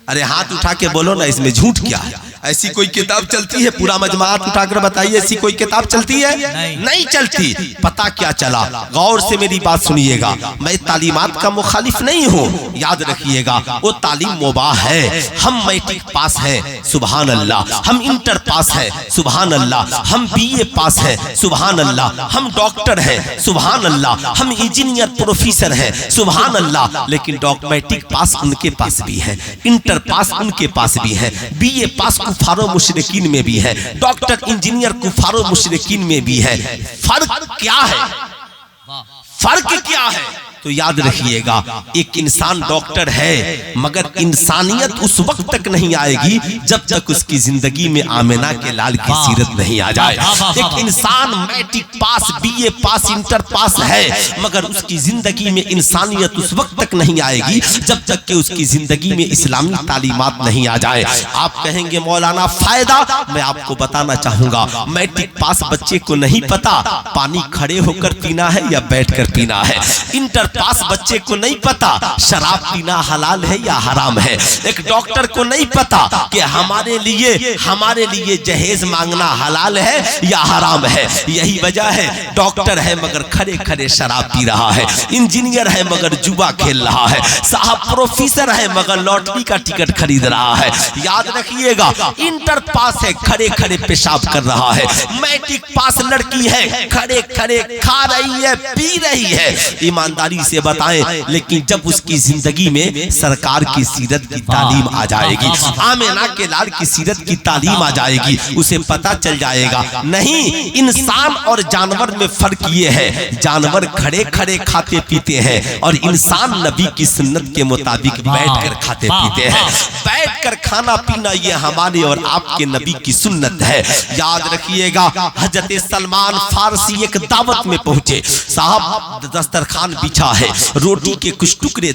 अरे हाथ उठा के बोलो ना, इसमें झूठ क्या है? ऐसी कोई किताब चलती है? पूरा मजमात उठाकर बताइए, ऐसी कोई किताब चलती है? नहीं चलती। पता क्या चला? गौर से मेरी बात सुनिएगा, मैं तालीमात का मुखालिफ नहीं हूँ, याद रखिएगा, वो तालीम मुबाह है। हम मैट्रिक पास हैं, सुभान अल्लाह, हम इंटर पास हैं, सुभान अल्लाह, हम BA पास हैं, सुभान अल्लाह, हम डॉक्टर हैं, सुभान अल्लाह, हम इंजीनियर प्रोफेसर हैं, सुभान अल्लाह, लेकिन मैट्रिक पास उनके पास भी है, इंटर पास उनके पास भी है, BA पास कुफारो मुशरिकीन में भी है, डॉक्टर इंजीनियर कुफारो मुशरिकीन में भी है। फर्क क्या है? फर्क क्या है? तो याद रखिएगा, एक इंसान डॉक्टर है मगर इंसानियत उस वक्त तक नहीं आएगी जब तक उसकी जिंदगी में आमिना के लाल की सीरत नहीं आ जाए। एक इंसान मैट्रिक पास, BA पास, इंटर पास है मगर उसकी जिंदगी में इंसानियत उस वक्त तक नहीं आएगी जब तक कि उसकी जिंदगी में इस्लामी तालीमात नहीं आ जाए। आप कहेंगे मौलाना फायदा, मैं आपको बताना चाहूंगा, मैट्रिक पास बच्चे को नहीं पता पानी खड़े होकर पीना है या बैठकर पीना है। इंटर पास बच्चे को नहीं पता शराब पीना हलाल है या हराम है। एक डॉक्टर को नहीं पता कि हमारे लिए जहेज मांगना हलाल है या हराम है। यही वजह है डॉक्टर है मगर खड़े खड़े शराब पी रहा है, इंजीनियर है मगर जुआ खेल रहा है, साहब प्रोफेसर है मगर लॉटरी का टिकट खरीद रहा है। याद रखिएगा, इंटर पास है खड़े खड़े पेशाब कर रहा है, मैट्रिक पास लड़की है खड़े खड़े खा रही है, पी रही है। ईमानदारी से बताएं, लेकिन जब उसकी जिंदगी में सरकार की सीरत की तालीम आ जाएगी, आमिना के लाल की सीरत की तालीम आ जाएगी, उसे पता चल जाएगा नहीं इंसान और जानवर में फर्क ये है, जानवर खड़े खड़े खाते पीते हैं और इंसान नबी की सुन्नत के मुताबिक बैठकर खाते पीते हैं। बैठकर खाना पीना ये हमारे और आपके नबी की सुन्नत है। याद रखिएगा, हजरत सलमान फारसी एक दावत में पहुंचे, साहब दस्तरखान बिछा, होता है, रोटी के कुछ टुकड़े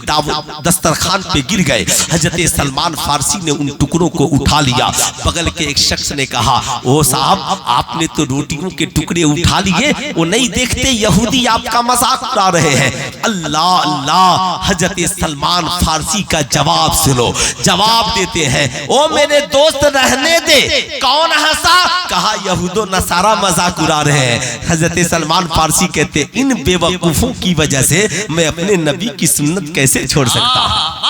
दस्तरखान पे गिर गए। हजरत सलमान फारसी ने उन टुकड़ों को उठा लिया। बगल के एक शख्स ने कहा, ओ साहब आपने तो रोटियों के टुकड़े उठा लिए, वो नहीं देखते यहूदी आपका मजाक उड़ा रहे हैं। अल्लाह अल्लाह, हजरत सलमान फारसी का जवाब सुनो। जवाब देते हैं, ओ मेरे दोस्त रहने दे। कौन हंसा? कहा यहूदो नसारा मजाक उड़ा रहे हैं। हजरत सलमान फारसी कहते, इन बेवकूफों की वजह से मैं अपने नबी की सुन्नत कैसे छोड़ सकता हूं?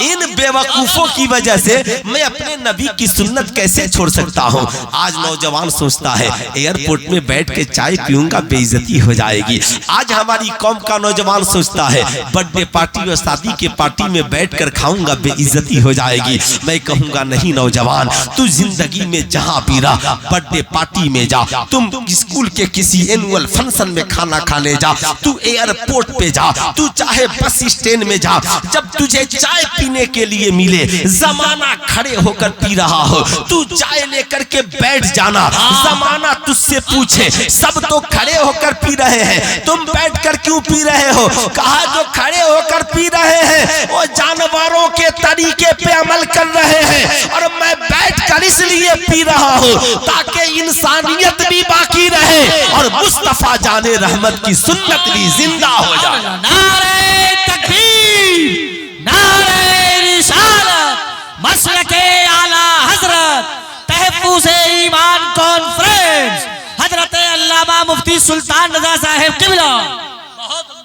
इन बेवकूफों की वजह से मैं अपने नबी की सुन्नत कैसे छोड़ सकता हूं? आज नौजवान सोचता है एयरपोर्ट में बैठ के चाय पीऊंगा बेइज्जती हो जाएगी। आज हमारी कौम का नौजवान सोचता है बर्थडे पार्टी और शादी के पार्टी में बैठकर खाऊंगा बेइज्जती हो जाएगी। मैं कहूंगा नहीं नौजवान, तू जिंदगी में जहां भी रह, बर्थडे पार्टी में जा, तुम स्कूल के किसी एनुअल फंक्शन में खाना खाने जा, तू एयरपोर्ट पे जा, तू चाहे बस स्टैंड में जा, जब तुझे चाय पीने के लिए मिले, जमाना खड़े होकर पी रहा हो, तू चाय लेकर के बैठ जाना। जमाना तुझसे पूछे, सब तो खड़े होकर पी रहे हैं, तुम बैठकर क्यों पी रहे हो? कहा जो खड़े होकर पी रहे हैं वो जानवरों के तरीके पे अमल कर रहे हैं, और मैं बैठकर इसलिए पी रहा हूं ताकि इंसानियत भी बाकी रहे और मुस्तफा जाने रहमत की सुन्नत भी जिंदा हो जाए। नारे तकबीर, नारे रिसालत, मसलके आला हजरत, तहफ्फुज़े ईमान कॉन्फ्रेंस, हजरत अल्लामा मुफ्ती सुल्तान रज़ा साहिब किबला।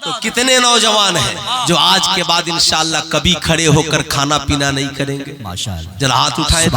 तो कितने नौजवान हैं जो आज के बाद इंशाअल्लाह कभी खड़े होकर खाना पीना नहीं करेंगे? माशाअल्लाह, जरा हाथ उठाए।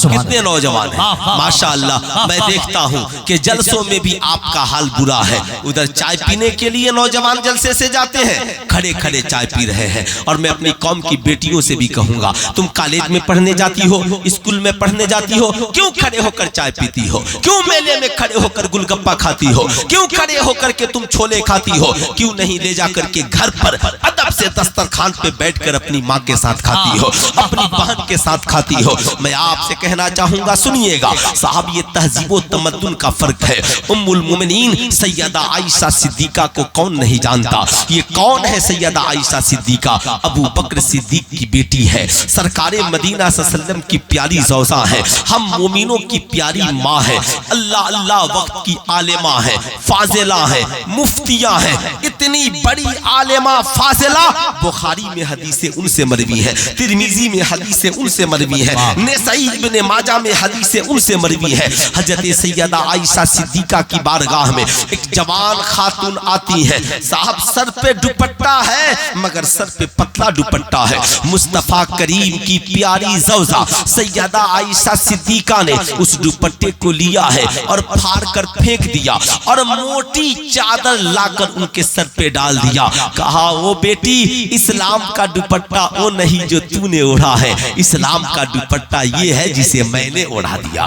कितने नौजवान हैं माशाअल्लाह। मैं देखता हूं कि जलसों में भी आपका हाल बुरा है। उधर चाय पीने के लिए नौजवान जलसे से जाते हैं, खड़े खड़े चाय पी रहे हैं। और मैं अपनी कौम की बेटियों से भी कहूंगा, तुम कॉलेज में पढ़ने जाती हो, स्कूल में पढ़ने जाती हो, क्यों खड़े होकर चाय पीती हो? क्यों मेले में खड़े होकर गुलगप्पा खाती हो? क्यों खड़े होकर के तुम छोले खाती हो? क्यों नहीं ले जाकर के घर पर अदब से दस्तरखान पे बैठकर अपनी माँ के साथ खाती हो, अपनी बहन के साथ खाती हो? मैं आपसे कहना चाहूंगा, सुनिएगा साहब, ये तहजीबो तमद्दुन का फर्क है। उम्मुल मोमिनीन सैयदा आयशा सिद्दीका को कौन नहीं जानता? ये कौन है सैयदा आयशा सिद्दीका? अबू बकर सिद्दीक की बेटी है, सरकारे मदीना सल्लल्लाहु की प्यारी ज़ौजा है, हम मोमिनों की प्यारी माँ है। अल्लाह अल्लाह वक्त की आलिमा है, फाजिला है, मुफ्तिया है। इतनी बड़ी आलिमा फाजिला, बुखारी में हदीसें उनसे मरवी है, तिरमिजी में हदीसें उनसे मरवी है, नसाई इब्ने माजा में हदीसें उनसे मरवी है। हजरत सैयदा आयशा सिद्दीका की बारगाह में एक जवान खातून आती है। साहब सर पे दुपट्टा है मगर सर पे पतला दुपट्टा है। मुस्तफा करीम की प्यारी ज़ौजा सैयदा आयशा सिद्दीका ने उस दुपट्टे को लिया है और फाड़ कर फेंक दिया और मोटी चादर लाकर उनके सर पे डाल दिया। कहा, वो बेटी, इस्लाम का दुपट्टा वो नहीं जो तूने ओढ़ा है, इस्लाम का दुपट्टा ये है जिसे मैंने ओढ़ा दिया,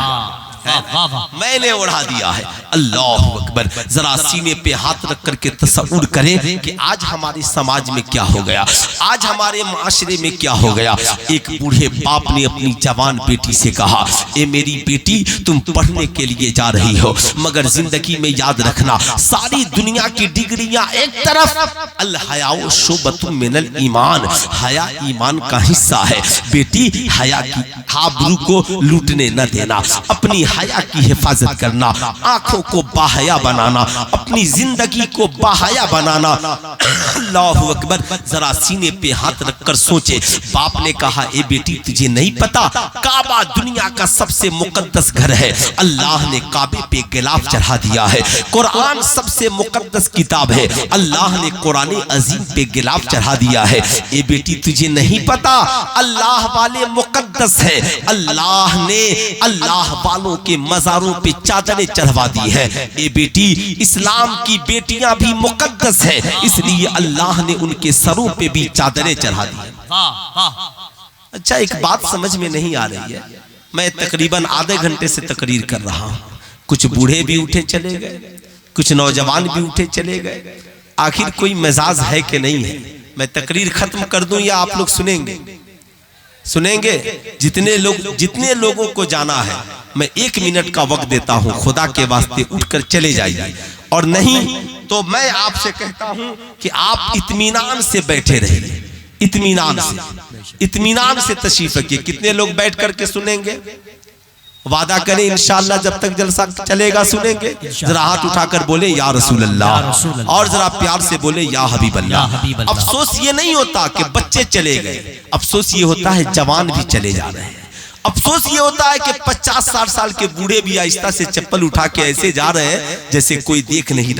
मैंने ओढ़ा दिया है। अल्लाह अकबर। जरा सीने पे हाथ रख करके तसव्वुर करें कि आज हमारे समाज में क्या हो गया, आज हमारे माशरे में क्या हो गया। एक बूढ़े बाप ने अपनी जवान बेटी से कहा, ए मेरी बेटी, तुम पढ़ने के लिए जा रही हो, मगर जिंदगी में याद रखना, सारी दुनिया की डिग्रियां एक तरफ, अल हयाउ शुबतुम मिनल ईमान, हया ईमान का हिस्सा है। बेटी, हया की आबरू को लूटने न देना, अपनी हया की हिफाजत करना, आंखों को बाहया बनाना, अपनी जिंदगी को बाहया बनाना। अल्लाहु अकबर। जरा सीने पे हाथ रखकर सोचे। बाप ने कहा, ए बेटी, तुझे नहीं पता काबा दुनिया का सबसे मुकद्दस घर है। अल्लाह ने काबे पे गिलाफ चढ़ा दिया है। कुरान सबसे मुकद्दस किताब है। अल्लाह ने कुरान अजीम पे गिलाफ चढ़ा दिया है। ए बेटी, तुझे नहीं पता अल्लाह वाले मुकद्दस है। अल्लाह ने अल्लाह वालों के मज़ारों पे चादरें चढ़वा दी है। ए बेटी, इस्लाम की बेटियां भी मुकद्दस है, इसलिए अल्लाह ने उनके सरों पे भी चादरें चढ़ा दी है। अच्छा, एक बात समझ में नहीं आ रही है। मैं तकरीबन आधे घंटे से तकरीर कर रहा हूं, कुछ बूढ़े भी उठे चले गए, कुछ नौजवान भी उठे चले गए। आखिर कोई मिजाज है कि नहीं है? मैं तकरीर खत्म कर दूं या आप लोग सुनेंगे? सुनेंगे? जितने लोगों को जाना है, मैं 1 मिनट का वक्त देता हूं, खुदा के वास्ते उठकर चले जाइए और नहीं तो मैं आपसे कहता हूं कि आप इत्मीनान से बैठे रहिए, इत्मीनान से तशरीफ रखिए। कितने लोग बैठ करके सुनेंगे? वादा करें इंशाअल्लाह जब तक जलसा चलेगा सुनेंगे। जरा हाथ उठाकर बोले या रसूल अल्लाह, और जरा प्यार से बोले या हबीब अल्लाह। अफसोस ये नहीं होता कि बच्चे चले गए, अफसोस ये होता है जवान भी चले जा रहे हैं। अफसोस ये होता है कि 50-60 साल के बूढ़े भी आहिस्ता से चप्पल उठा के ऐसे जा रहे हैं जैसे कोई देख नहीं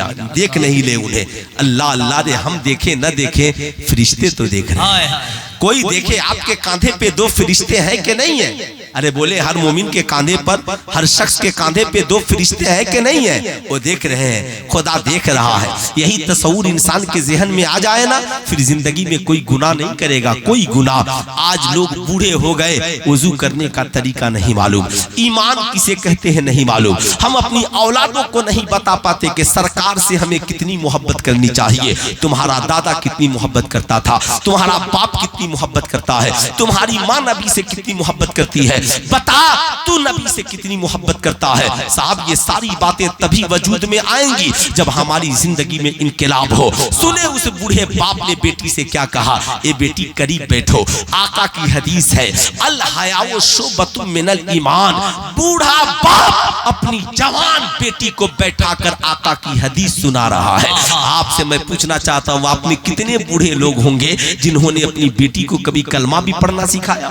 ले उन्हें। अल्लाह अल्लाह रे, हम देखें न देखें, फरिश्ते तो देख रहे हैं। कोई देखे आपके कांधे पे 2 फरिश्ते हैं कि नहीं है? अरे बोले हर मोमिन के कांधे पर, हर शख्स के कांधे पे 2 फरिश्ते हैं कि नहीं है? वो देख रहे हैं, खुदा देख रहा है। यही तस्वुर इंसान के ज़हन में आ जाए ना, फिर जिंदगी में कोई गुनाह नहीं करेगा, कोई गुनाह। आज लोग बूढ़े हो गए, वुजू करने का तरीका नहीं मालूम, ईमान किसे कहते हैं नहीं मालूम। हम अपनी औलादों को नहीं बता पाते कि सरकार से हमें कितनी मोहब्बत करनी चाहिए। तुम्हारा दादा कितनी मोहब्बत करता था, तुम्हारा बाप कितनी मोहब्बत करता है, तुम्हारी माँ नबी से कितनी मोहब्बत करती है, बता तू नबी से कितनी मोहब्बत करता है। साहब ये सारी बातें तभी वजूद में आएंगी जब हमारी जिंदगी में इनकलाब हो। सुने उस बूढ़े बाप ने बेटी से क्या कहा, ए बेटी करीब बैठो, आका की हदीस है, अल हयाउ शुबतुम मिनल ईमान। बूढ़ा बाप अपनी जवान बेटी को बैठाकर आका की हदीस सुना रहा है। आपसे मैं पूछना चाहता हूँ, आप में कितने बूढ़े लोग होंगे जिन्होंने अपनी बेटी को कभी कलमा भी पढ़ना सिखाया?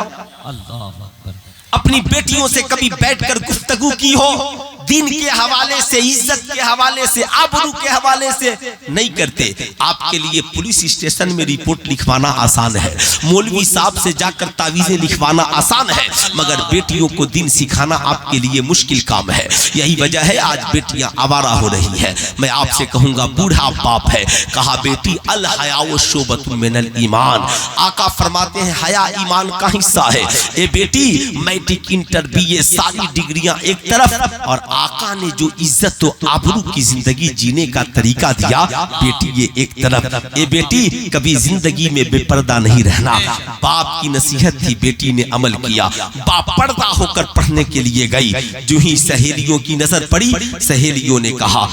अपनी बेटियों से कभी बैठकर गुफ्तगू की हो, दीन के हवाले से, इज्जत के हवाले से, आबरू के हवाले से? नहीं करते। आपके लिए पुलिस स्टेशन में रिपोर्ट लिखवाना आसान है, मौलवी साहब से जाकर तावीज़ें लिखवाना आसान है, मगर बेटियों को दीन सिखाना आपके लिए मुश्किल काम है। यही वजह है आज बेटियां आवारा हो रही हैं। मैं आपसे कहूंगा, बूढ़ा बाप है, कहा बेटी अल हयाउ शुबतुम मिनल ईमान। आका फरमाते हैं हया ईमान का हिस्सा है। ए बेटी, मैट्रिक, इंटर, बीए सारी डिग्रियां एक तरफ, और आका ने जो इज्जत और आबरू की जिंदगी जीने का तरीका दिया, बेटी ये एक तरफ। ए बेटी, कभी जिंदगी में बेपर्दा नहीं रहना। बाप की नसीहत थी, बेटी ने अमल किया। बाप पर्दा होकर पढ़ने के लिए गई। जो ही सहेलियों की नजर पड़ी, सहेलियों ने कहा,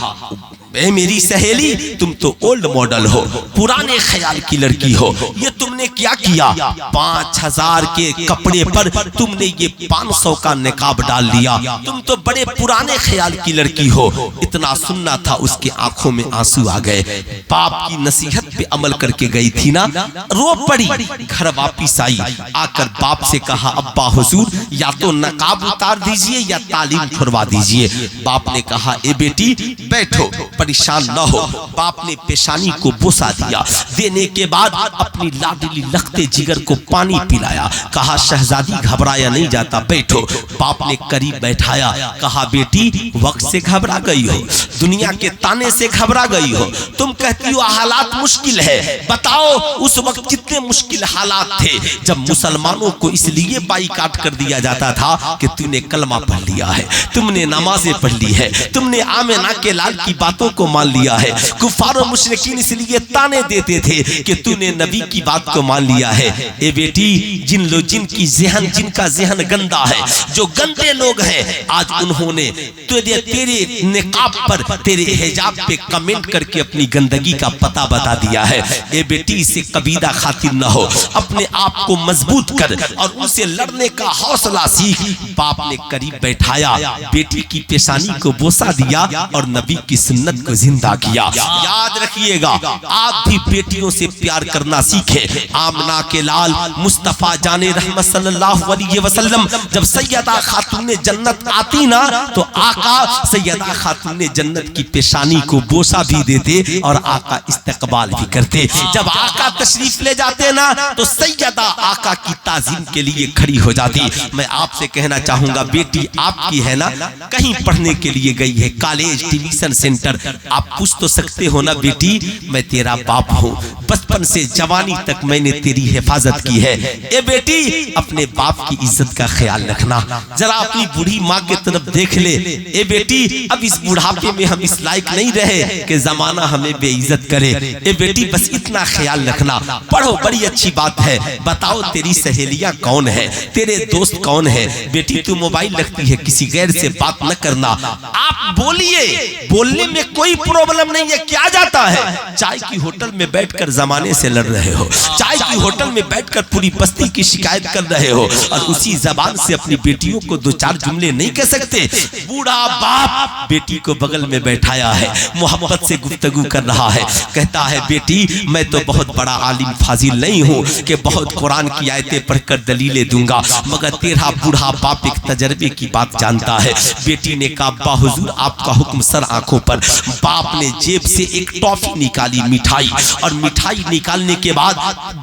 ए मेरी सहेली, तुम तो ओल्ड मॉडल हो, पुराने ख्याल की लड़की हो, ये तुमने क्या किया? 5000 के कपड़े पर तुमने ये 500 का निकाब डाल लिया, तुम तो बड़े पुराने ख्याल की लड़की हो। इतना सुनना था, उसके आंखों में आंसू आ गए। बाप की नसीहत पे अमल करके गई थी ना, रो पड़ी। घर वापिस आई, आकर बाप से कहा, अब्बा हुजूर, या तो नकाब उतार दीजिए या तालीम छुड़वा दीजिए। बाप ने कहा, ए बेटी बैठो, परेशान न हो। बाप ने पेशानी को बोसा दिया, देने के बाद अपनी लाडली लखते जिगर को पानी पिलाया। कहा, शहजादी घबराया नहीं जाता, बैठो। बाप ने करीब बैठाया, कहा, बेटी वक्त से घबरा गई हो, दुनिया के ताने से घबरा गई हो। तुम कहती हो हालात मुश्किल है, बताओ उस वक्त कितने मुश्किल हालात थे जब मुसलमानों को इसलिए बाईकाट कर दिया जाता था कि तूने कलमा पढ़ लिया है, तुमने नमाजें पढ़ ली है, तुमने आमिना के लाल की बातों को मान लिया है। कुफार और मुशरिकीन इसलिए ताने देते थे कि तूने नबी की बात को मान लिया है। ए बेटी, जिनका ज़हन गंदा है, जो गंदे लोग हैं, आज उन्होंने तेरे निकाब पर, तेरे हिजाब पे कमेंट करके अपनी गंदगी का पता बता दिया है। ए बेटी, इसे कबीला खातिर न हो, अपने आप को मजबूत कर और उनसे लड़ने का हौसला सीख। बाप ने करीब बैठाया, बेटी की पेशानी को बोसा दिया और नबी की सुन्नत को जिंदा किया। याद रखिएगा, आप भी बेटियों से प्यार करना सीखे। आमना के लाल मुस्तफा जाने रहमत सल्लल्लाहु अलैहि वसल्लम जब सैयदा खातून जन्नत आती ना, तो आका सैयदा खातून जन्नत की पेशानी को बोसा भी देते और आका इस्तकबाल भी करते। जब आका तशरीफ ले जाते ना, तो सैयदा आका की ताज़ीम के लिए खड़ी हो जाती। मैं आपसे कहना चाहूंगा, बेटी आपकी है ना, कहीं पढ़ने के लिए गई है, कॉलेज, ट्यूशन सेंटर, आप पूछ तो सकते हो ना, बेटी मैं तेरा बाप हूँ, बचपन से जवानी तक मैंने तेरी हिफाजत की है। ए बेटी अपने बाप की इज्जत का ख्याल रखना, जरा अपनी बूढ़ी माँ की तरफ देख ले। ए बेटी अब इस बुढ़ापे में हम इस लायक नहीं रहे कि जमाना हमें बेइज्जत करे। ए बेटी बस इतना ख्याल रखना। पढ़ो, बड़ी अच्छी बात है। बताओ तेरी सहेलियां कौन है, तेरे दोस्त कौन है। बेटी तू मोबाइल रखती है, किसी गैर से बात न करना। आप बोलिए, बोलने में कोई प्रॉब्लम नहीं है। क्या जाता है, चाय की होटल में बैठकर जमाने से लड़ रहे हो, चाय की होटल में बैठकर पूरी बस्ती की शिकायत कर रहे हो और उसी जबान से अपनी बेटियों को दो चार जुमले नहीं कह सकते। बूढ़ा बाप बेटी को बगल में बैठाया है, मोहब्बत से गुफ्तगू कर रहा है, कहता है बेटी मैं तो बहुत बड़ा आलिम फाजिल नहीं हूँ कि बहुत कुरान की आयतें पढ़कर दलीलें दूंगा, मगर तेरा बूढ़ा बाप एक तजर्बे की बात जानता है। बेटी ने कहा अब्बा हुजूर आपका हुक्म सर आंखों पर। बाप ने जेब से एक टॉफी निकाली, मिठाई, और मिठाई निकालने के बाद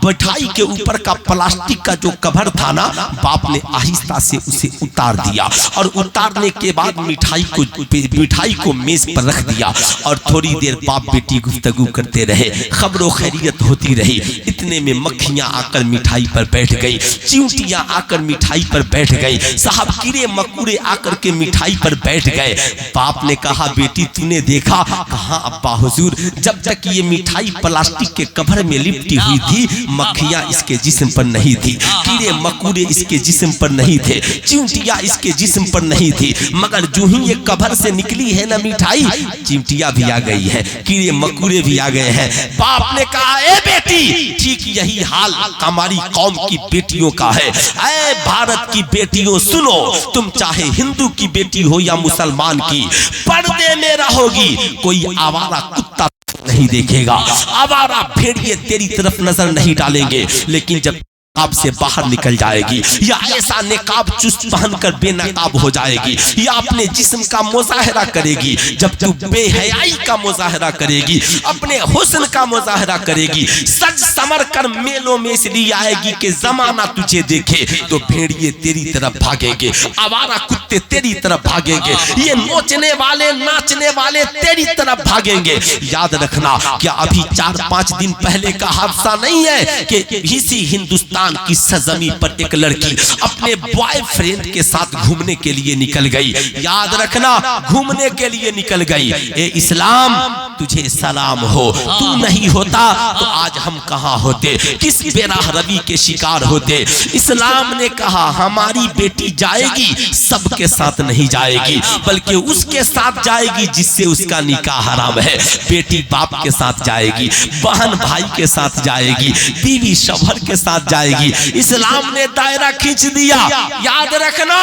मिठाई के ऊपर का प्लास्टिक का जो कवर था ना, बाप ने आहिस्ता से उसे उतार दिया और उतारने के बाद मिठाई को मेज पर रख दिया और थोड़ी देर बाप बेटी गुफ्तगू करते रहे, खबरों खैरियत होती रही। इतने में मक्खियां आकर मिठाई पर बैठ गई, चींटियां आकर मिठाई पर बैठ गई, साहब कीड़े मकोड़े आकर के मिठाई पर बैठ गए। बाप ने कहा बेटी तूने देखा? कहा अब्बा हुजूर जब तक ये मिठाई प्लास्टिक के कवर में लिपटी हुई थी मक्खियां इसके जिस्म पर नहीं थी, कीड़े मकोड़े इसके जिस्म पर नहीं थे, चिमटियां इसके जिस्म पर नहीं थी, मगर जो ही ये कवर से निकली है ना मिठाई, चिमटियां भी आ गई है, कीड़े मकोड़े भी आ गए हैं। बाप ने कहा ए बेटी ठीक यही हाल हमारी कौम की बेटियों का है। ऐ भारत की बेटियों सुनो, तुम चाहे हिंदू की बेटी हो या मुसलमान की, पर्दे में रहोगी, कोई आवारा कुत्ता नहीं देखेगा, आवारा भेड़िए तेरी तरफ नजर नहीं डालेंगे। लेकिन जब निकाब से बाहर निकल जाएगी या ऐसा निकाब चुस्त पहनकर बेनकाब हो जाएगी या अपने जिस्म का मुजाहरा करेगी, जब तू बेहयाई का मुजाहरा करेगी, अपने हुस्न का मुजाहरा करेगी, सज समर कर मेलों में इसलिए आएगी कि जमाना तुझे देखे, तो भेड़िए तेरी तरफ भागेंगे, आवारा कुत्ते तेरी तरफ भागेंगे, ये नोचने वाले नाचने वाले तेरी तरफ भागेंगे। याद रखना क्या अभी 4-5 दिन पहले का हादसा नहीं है कि इसी हिंदुस्तान की सरजमी पर एक लड़की अपने बॉयफ्रेंड के साथ घूमने के लिए निकल गई। याद रखना घूमने के लिए निकल गई। ए इस्लाम तुझे सलाम हो, तू नहीं होता तो आज हम कहां होते, किस बेराह रवि के शिकार होते। इस्लाम ने कहा हमारी बेटी जाएगी, सबके साथ नहीं जाएगी, बल्कि उसके साथ जाएगी जिससे उसका निकाह हराम है। बेटी बाप के साथ जाएगी, बहन भाई के साथ जाएगी, बीवी शौहर के साथ जाएगी। इस्लाम ने दायरा खींच दिया। याद रखना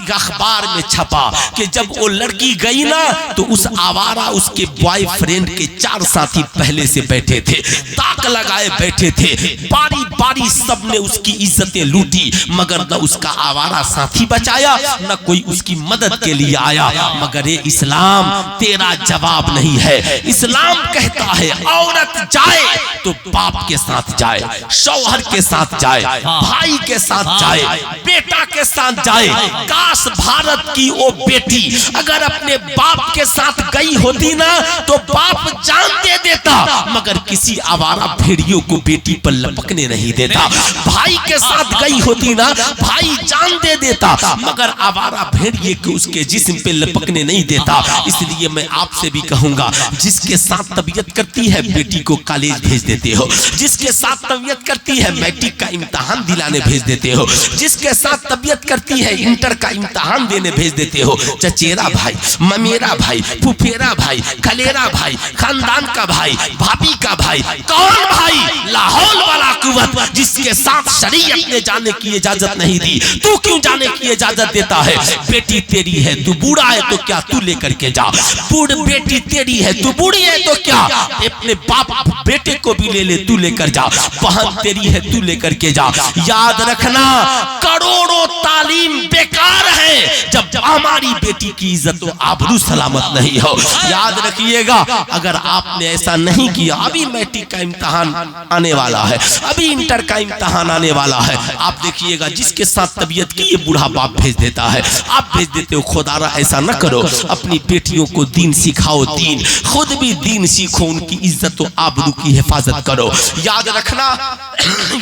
अखबार में छपा कि जब वो लड़की गई ना तो उस आवारा उसके बॉयफ्रेंड के 4 साथी पहले से बैठे थे, ताक लगाए बैठे थे, बारी बारी सबने उसकी इज्जतें लूटी, मगर न उसका आवारा साथी बचाया न कोई उसकी मदद के लिए आया। मगर ये इस्लाम तेरा जवाब नहीं है। इस्लाम कहता है औरत जाए तो बाप के साथ जाए, शौहर के साथ जाए, भाई के साथ जाए, बेटा के साथ जाए। काश भारत की वो बेटी अगर अपने बाप के साथ गई होती ना तो बाप जान दे देता, मगर किसी आवारा भेड़ियों को बेटी पर लपकने नहीं देता। भाई के साथ गई होती ना भाई जान दे देता, मगर आवारा भेड़िए को उसके जिस्म पे लपकने नहीं देता। इसलिए मैं आपसे भी कहूंगा जिसके साथ तबीयत करती है बेटी को कॉलेज भेज देते हो, जिसके साथ तबीयत करती है मैट्रिक का इम्तिहान दिलाने भेज देते हो, जिसके साथ तबीयत करती है इंटर का इम्तिहान देने भेज देते हो। चचेरा भाई, ममेरा भाई, फुफेरा भाई, खलेरा भाई, खानदान का भाई, भाभी का भाई, कौन भाई? लाहौल वाला कुवत जिसके साथ शरीयत ने जाने की इजाजत नहीं दी, तू क्यों जाने की इजाजत देता है? बेटी तेरी है, तू बूढ़ा है तो क्या, तू लेकर के जा। बूढ़ बेटी तेरी है, तू बूढ़ी है तो क्या, अपने बाप बेटे को भी ले ले, तू लेकर जा। बहन तेरी है, तू लेकर के जा। याद रखना करोड़ों तालीम बेकार है जब हमारी बेटी की इज्जत तो आबरू सलामत नहीं हो। याद रखिएगा, अगर आपने ऐसा नहीं किया, अभी मैट्रिक का इम्तिहान आने वाला है, अभी इंटर का इम्तिहान आने वाला है, आप देखिएगा जिसके साथ तबीयत की ये बूढ़ा बाप भेज देता है, आप भेज देते हो। खुदारा ऐसा न करो, अपनी बेटियों को दीन सिखाओ, दीन खुद भी दीन सीखो, उनकी इज्जत और आबरू की हिफाजत करो। याद रखना,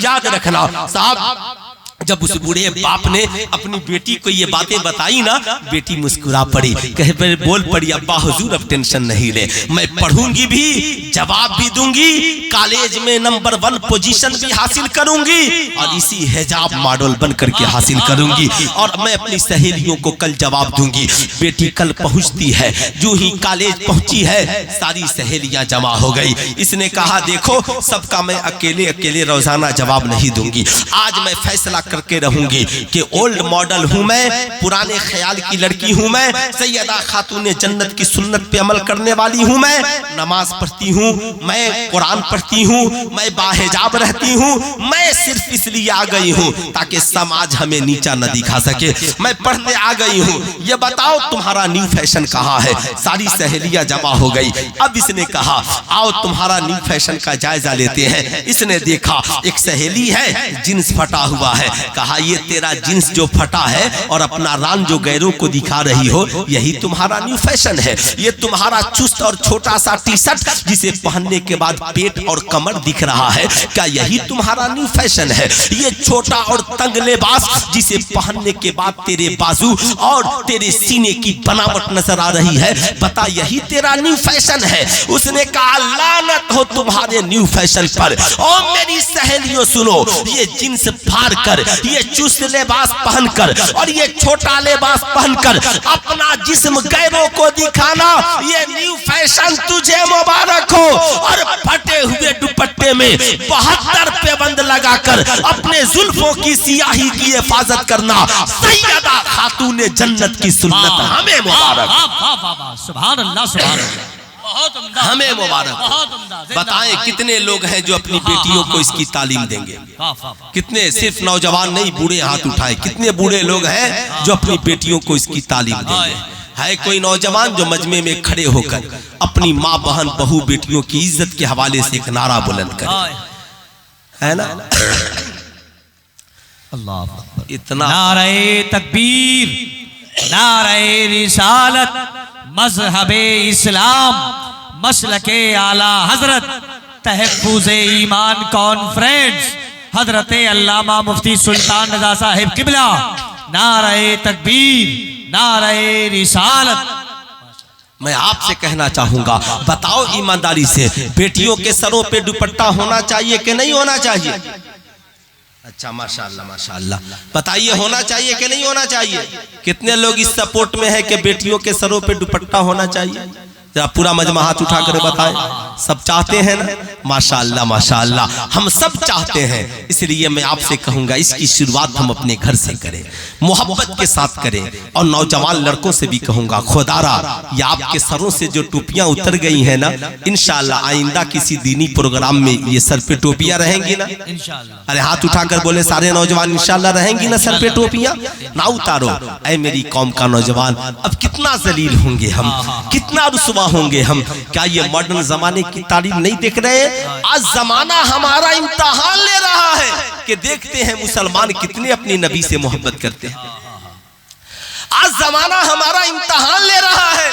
याद रखना साहब, जब उस बूढ़े बाप ने अपनी बेटी को ये बातें बताई ना, बेटी मुस्कुरा पड़ी, कहे पर बोल पड़ी, अब्बा हुजूर अब टेंशन नहीं ले, मैं पढ़ूंगी भी, जवाब भी दूंगी, कॉलेज में नंबर 1 पोजीशन भी हासिल करूंगी और इसी हिजाब मॉडल बन करके हासिल करूंगी और मैं अपनी सहेलियों को कल जवाब दूंगी। बेटी कल पहुंचती है, जो ही कॉलेज पहुंची है सारी सहेलियां जमा हो गई। इसने कहा देखो सबका मैं अकेले अकेले रोजाना जवाब नहीं दूंगी, आज मैं फैसला करके रहूंगी कि ओल्ड मॉडल हूं मैं, पुराने ख्याल की लड़की हूं मैं, सैयदा खातून जन्नत की सुन्नत पे अमल करने वाली हूं मैं, नमाज पढ़ती हूं मैं, कुरान पढ़ती हूं मैं, बाहिजाब रहती हूं मैं, सिर्फ इसलिए आ गई हूं ताकि समाज हमें नीचा न दिखा सके, मैं पढ़ने आ गई हूं। ये बताओ तुम्हारा न्यू फैशन कहाँ है? सारी सहेलियां जमा हो गई। अब इसने कहा आओ तुम्हारा न्यू फैशन का जायजा लेते हैं। इसने देखा एक सहेली है जींस फटा हुआ है, कहा ये तेरा जींस जो फटा है और अपना रान जो गैरों को दिखा रही हो, यही तुम्हारा न्यू फैशन है। ये तुम्हारा चुस्त और छोटा सा टी शर्ट जिसे पहनने के बाद पेट और कमर दिख रहा है, क्या यही तुम्हारा न्यू फैशन है? ये छोटा और तंग लिबास जिसे पहनने के बाद तेरे बाजू और तेरे सीने की बनावट नजर आ रही है, बता यही तेरा न्यू फैशन है? उसने कहा लानत हो तुम्हारे न्यू फैशन पर। ओ मेरी सहेलियों सुनो, ये जींस फाड़ कर, ये चुस्त लिबास पहनकर और ये छोटा लिबास पहनकर अपना जिस्म गैरों को दिखाना, ये न्यू फैशन तुझे मुबारक हो। और फटे हुए दुपट्टे में 72 पेबंद लगाकर अपने जुल्फों की सियाही की हिफाजत करना, सैयदा खातून जन्नत की सुन्नत हमें मुबारक। सुभान अल्लाह, सुभान अल्लाह, हमें मुबारक। बताएं कितने लोग हैं जो अपनी बेटियों को इसकी तालीम देंगे? कितने? सिर्फ नौजवान नहीं, बूढ़े हाथ उठाए। कितने बूढ़े लोग हैं जो अपनी बेटियों को इसकी तालीम देंगे? है कोई नौजवान जो मजमे में खड़े होकर अपनी माँ बहन बहू बेटियों की इज्जत के हवाले से एक नारा बुलंद करे? है ना? अल्लाह, इतना नारे तकबीर, नारे रिसालत, मजहबे इस्लाम, मसलके आला हजरत, तहफ्फुज़े ईमान कॉन्फ्रेंस, हजरत अल्लामा मुफ्ती सुल्तान रज़ा साहिब किबला, नारे तकबीर, नारे रिसालत। मैं आपसे कहना चाहूंगा, बताओ ईमानदारी से, बेटियों के सरों पे दुपट्टा होना चाहिए कि नहीं होना चाहिए? अच्छा, माशाअल्लाह माशाअल्लाह, बताइए होना चाहिए कि नहीं होना चाहिए? कितने लोग इस सपोर्ट में है कि बेटियों के सरों पे दुपट्टा होना चाहिए? जरा पूरा मजमा हाथ उठा कर बताएं। सब चाहते हैं ना? माशाअल्लाह माशाअल्लाह, हम सब चाहते हैं। इसलिए मैं आपसे कहूंगा इसकी शुरुआत हम अपने घर से करें, मोहब्बत के साथ करें। और नौजवान लड़कों से भी कहूंगा, खुदारा ये आपके सरों से जो टोपियां उतर गई हैं ना, इंशाअल्लाह आइंदा किसी दीनी प्रोग्राम में ये सर पे टोपियां रहेंगी ना? इंशाअल्लाह। अरे हाथ उठाकर बोले सारे नौजवान, इंशाअल्लाह रहेंगी ना सर पे टोपियां? ना उतारो ऐ मेरी कौम का नौजवान। अब कितना जलील होंगे हम, कितना रुसवा होंगे हम। क्या ये मॉडर्न जमाने की तालीम नहीं देख रहे? आज जमाना हमारा इम्तिहान ले रहा है कि देखते हैं मुसलमान कितने अपने नबी से मोहब्बत करते हैं। आज जमाना हमारा इम्तिहान ले रहा है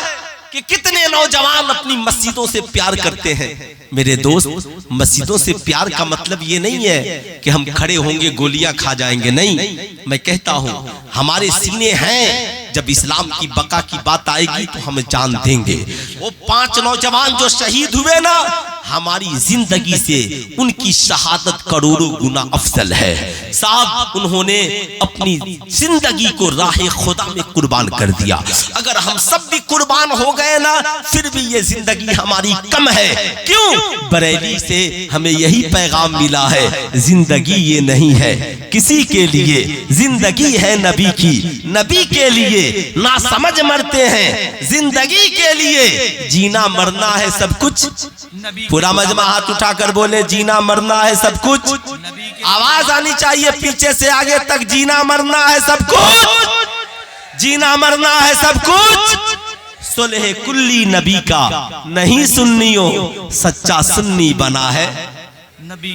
कि कितने नौजवान अपनी मस्जिदों से प्यार करते हैं। मेरे दोस्त, मस्जिदों से प्यार का मतलब ये नहीं है कि हम खड़े होंगे गोलियां खा जाएंगे, नहीं। मैं कहता हूं हमारे सीने हैं, जब इस्लाम की बका की बात आएगी तो हम जान देंगे। वो 5 नौजवान जो शहीद हुए ना, हमारी जिंदगी से उनकी शहादत करोड़ों गुना अफजल है। साहब, उन्होंने अपनी जिंदगी को राह खुदा में कुर्बान कर दिया। अगर हम सब भी कुर्बान हो गए ना, फिर भी ये जिंदगी हमारी कम है। क्यों? बरेली से हमें यही पैगाम मिला है, जिंदगी ये नहीं है किसी के लिए, जिंदगी है नबी की, नबी के लिए ना समझ मरते हैं, जिंदगी के लिए जीना मरना है सब कुछ। पूरा मजमा हाथ उठाकर बोले, जीना मरना है सब कुछ। आवाज आनी चाहिए पीछे से आगे तक, जीना मरना है सब कुछ। जीना मरना है सब कुछ सुलह कुल्ली नबी का, नहीं सुन्नियों सच्चा सुन्नी बना है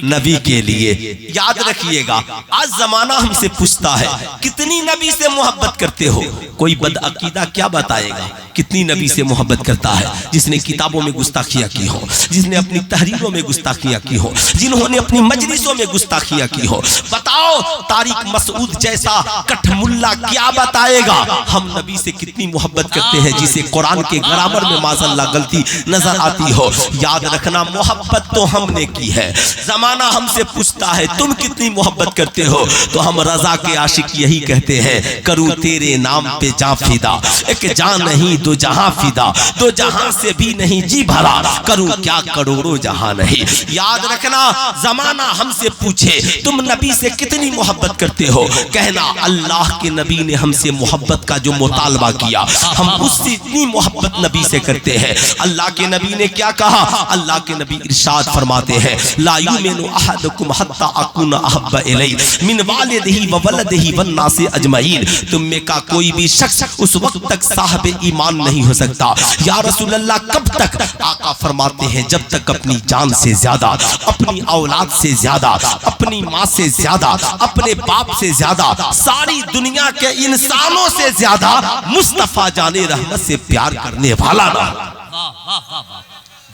नबी के लिए। याद रखिएगा, आज जमाना हमसे पूछता है कितनी नबी से मोहब्बत करते हो। कोई बदअकीदा क्या बताएगा कितनी नबी से मोहब्बत करता है? जिसने किताबों में गुस्ताखियां की हो, जिसने अपनी तहरीरों में गुस्ताखियां की हो, जिन्होंने अपनी मजलिसों में गुस्ताखियां की हो। बताओ तारिक मसूद जैसा कठमुल्ला क्या बताएगा हम नबी से कितनी मोहब्बत करते हैं, जिसे कुरान के ग्रामर में माज़अल्लाह गलती नजर आती हो। याद रखना, मोहब्बत तो हमने की है। जमाना हमसे पूछता है तुम कितनी मोहब्बत करते हो, तो हम रजा के आशिक यही कहते हैं, करूं तेरे नाम पे जान फिदा, एक जान नहीं दो जहां फिदा, दो जहां से भी नहीं जी भरा, करूं क्या करोड़ों जहां नहीं। याद रखना, जमाना हमसे पूछे तुम नबी से कितनी मोहब्बत करते हो, कहना अल्लाह के नबी ने हमसे मोहब्बत का जो मुतालबा किया हम उससे इतनी मोहब्बत नबी से करते हैं। अल्लाह के नबी ने क्या कहा? अल्लाह के नबी इरशाद फरमाते हैं, ला युमिनु अहदुकुम हत्ता अकुना अहब्बा इलैहि मिन वालिदिही व वलदिही वन नासि अजमईन। तुम में का कोई भी शख्स उस वक्त तक साहिब ईमान नहीं हो सकता। या रसूल अल्लाह कब तक? आका फरमाते हैं जब तक अपनी जान से ज्यादा, अपनी औलाद से ज्यादा, अपनी माँ से ज्यादा, अपने बाप से ज्यादा, सारी दुनिया के इंसानों से ज्यादा मुस्तफा जाने रहमत से प्यार करने वाला ना,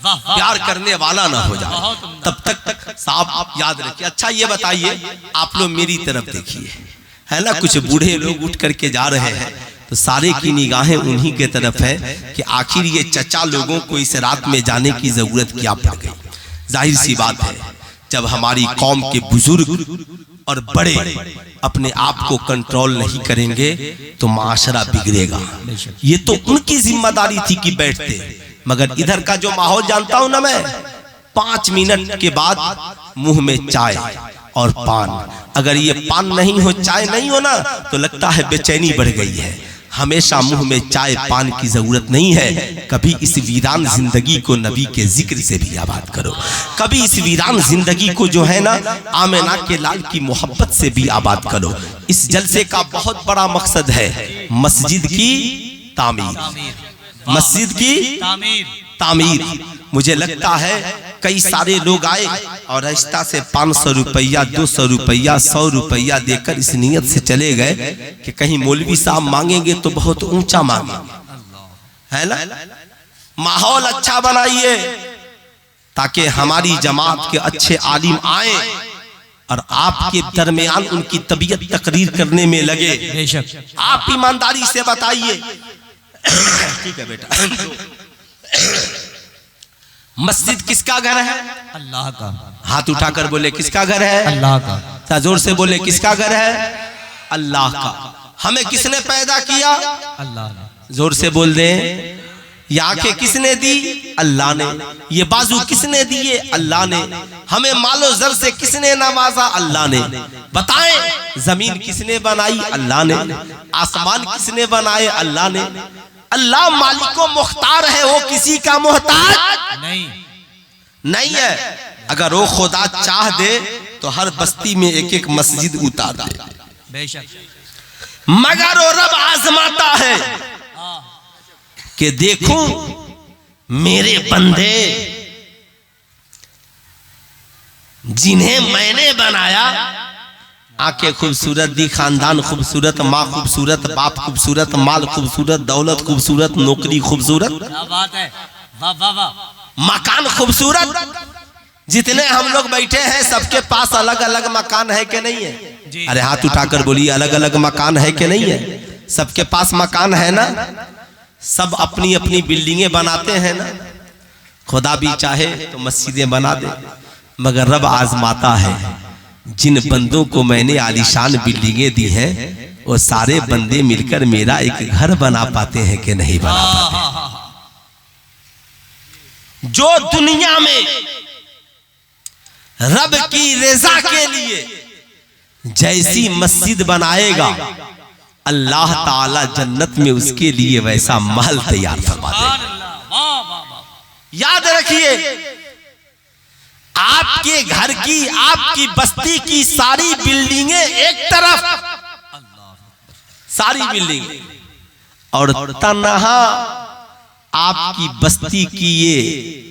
प्यार करने वाला ना हो जाए तब तक साहब आप याद रखिए। अच्छा ये बताइए, आप लोग मेरी तरफ देखिए, है ना, कुछ बूढ़े लोग उठ करके जा रहे हैं तो सारे की निगाहें उन्हीं के तरफ है कि आखिर ये चचा लोगों को इस रात में जाने की जरूरत क्या पड़ गई। जाहिर सी बात है, जब हमारी कौम के बुजुर्ग और बड़े अपने आप को कंट्रोल नहीं करेंगे तो माशरा बिगड़ेगा। ये तो उनकी जिम्मेदारी थी कि बैठते, मगर इधर का जो माहौल जानता हूं ना मैं, 5 मिनट के बाद मुंह में चाय और पान, अगर ये पान नहीं हो चाय नहीं हो ना तो लगता है बेचैनी बढ़ गई है। हमेशा मुंह में चाय पान की जरूरत नहीं है। कभी इस वीरान जिंदगी को नबी के जिक्र से भी आबाद करो, कभी इस वीरान जिंदगी को जो है ना आमिना के लाल की मोहब्बत से भी आबाद करो। इस जलसे का बहुत बड़ा मकसद है मस्जिद की तामीर, मस्जिद की तामीर। मुझे लगता है कई सारे लोग आए और रास्ता से 500 रुपया, 200 रुपया, 100 रुपया देकर इस नियत से चले गए कि कहीं मौलवी साहब मांगेंगे तो बहुत ऊंचा मांगे, है ना। माहौल अच्छा बनाइए ताकि हमारी जमात के अच्छे आलिम आए और आपके दरमियान उनकी तबीयत तकरीर करने में लगे। आप ईमानदारी से बताइए, ठीक है बेटा, मस्जिद किसका घर है? अल्लाह का। हाथ उठाकर बोले किसका घर है? अल्लाह का। जोर से बोले किसका घर है? अल्लाह का। हमें किसने पैदा किया? अल्लाह ने। जोर से बोल दे। ये आंखें किसने दी? अल्लाह ने। ये बाजू किसने दिए? अल्लाह ने। हमें मालो जर से किसने नवाजा? अल्लाह ने। बताएं जमीन किसने बनाई? अल्लाह ने। आसमान किसने बनाए? अल्लाह ने। अल्लाह मालिको मुख्तार है, वो किसी का मोहताज नहीं है। अगर वो खुदा चाह दे तो हर बस्ती में एक एक मस्जिद उतार दे, बेशक। मगर वो रब आजमाता है कि देखूं मेरे बंदे जिन्हें मैंने बनाया, आंखें खूबसूरत दी, खानदान खूबसूरत, माँ खूबसूरत, बाप खूबसूरत, माल खूबसूरत, दौलत खूबसूरत, नौकरी खूबसूरत, क्या बात है, वाह वाह वाह, मकान खूबसूरत। जितने हम लोग बैठे हैं सबके पास अलग अलग मकान है कि नहीं है? अरे हाथ उठाकर बोलिए, अलग अलग मकान है कि नहीं है? सबके पास मकान है ना। सब अपनी अपनी बिल्डिंगें बनाते हैं ना। खुदा भी चाहे तो मस्जिदें बना दे, मगर रब आजमाता है। जिन बंदों को मैंने आलीशान बिल्डिंगें दी हैं वो सारे बंदे मिलकर मेरा एक घर बना पाते हैं कि नहीं बना पाते? जो दुनिया में रब की रज़ा के लिए जैसी मस्जिद बनाएगा, अल्लाह ताला जन्नत में उसके लिए वैसा महल तैयार फरमा देगा। याद रखिए, आपके घर की, आपकी बस्ती की सारी बिल्डिंगें एक तरफ, सारी बिल्डिंग और तन्हा आपकी बस्ती की ये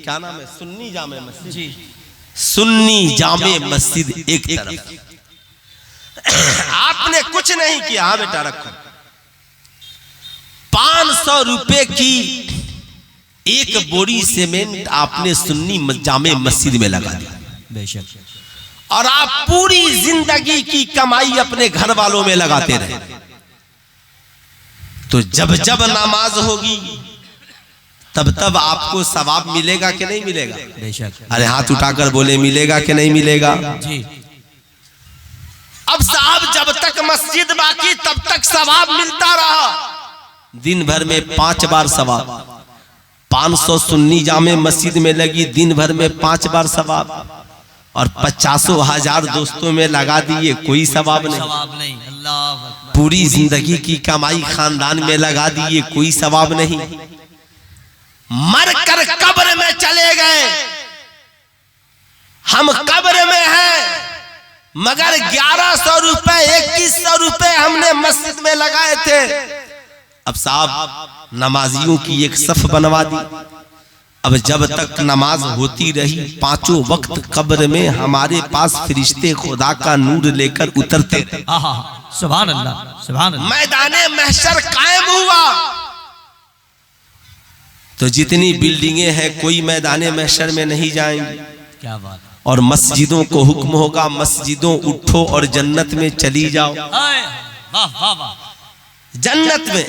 क्या नाम है, सुन्नी जामे मस्जिद जी, सुन्नी जामे मस्जिद एक तरफ। आपने कुछ नहीं किया। हाँ बेटा रखो। 500 रुपए की एक बोरी सीमेंट आपने सुन्नी जामे मस्जिद में लगा दी, बेशक। और आप पूरी जिंदगी की कमाई अपने घर वालों में लगाते रहे, तो जब जब नमाज होगी तब तब आपको सवाब मिलेगा कि नहीं मिलेगा? बेशक। अरे हाथ उठाकर बोले मिलेगा कि नहीं मिलेगा जी। अब साहब जब तक मस्जिद बाकी तब तक सवाब मिलता रहा। दिन भर में 5 बार सवाब, 500 सुन्नी जामे मस्जिद में लगी, दिन भर में 5 बार सवाब, और 50,000 दोस्तों में लगा दिए, कोई सवाब नहीं। सवाब नहीं। अल्लाह अकबर। पूरी जिंदगी की कमाई खानदान में लगा दिए, कोई सवाब नहीं। मरकर कब्र में चले गए, हम कब्र में हैं, मगर 1100 रुपए 2100 रुपए हमने मस्जिद में लगाए थे। अब साहब नमाजियों की एक सफ बनवा दी। अब जब तक नमाज होती रही, 5 वक्त कब्र में हमारे पास फरिश्ते खुदा का नूर लेकर उतरते थे। सुभान अल्लाह, सुभान अल्लाह। मैदाने महशर कायम हुआ तो जितनी बिल्डिंगें हैं कोई मैदाने महशर में नहीं जाएंगी। क्या बात। और मस्जिदों को हुक्म होगा, मस्जिदों उठो और जन्नत में चली जाओ। वाह वाह वाह। जन्नत में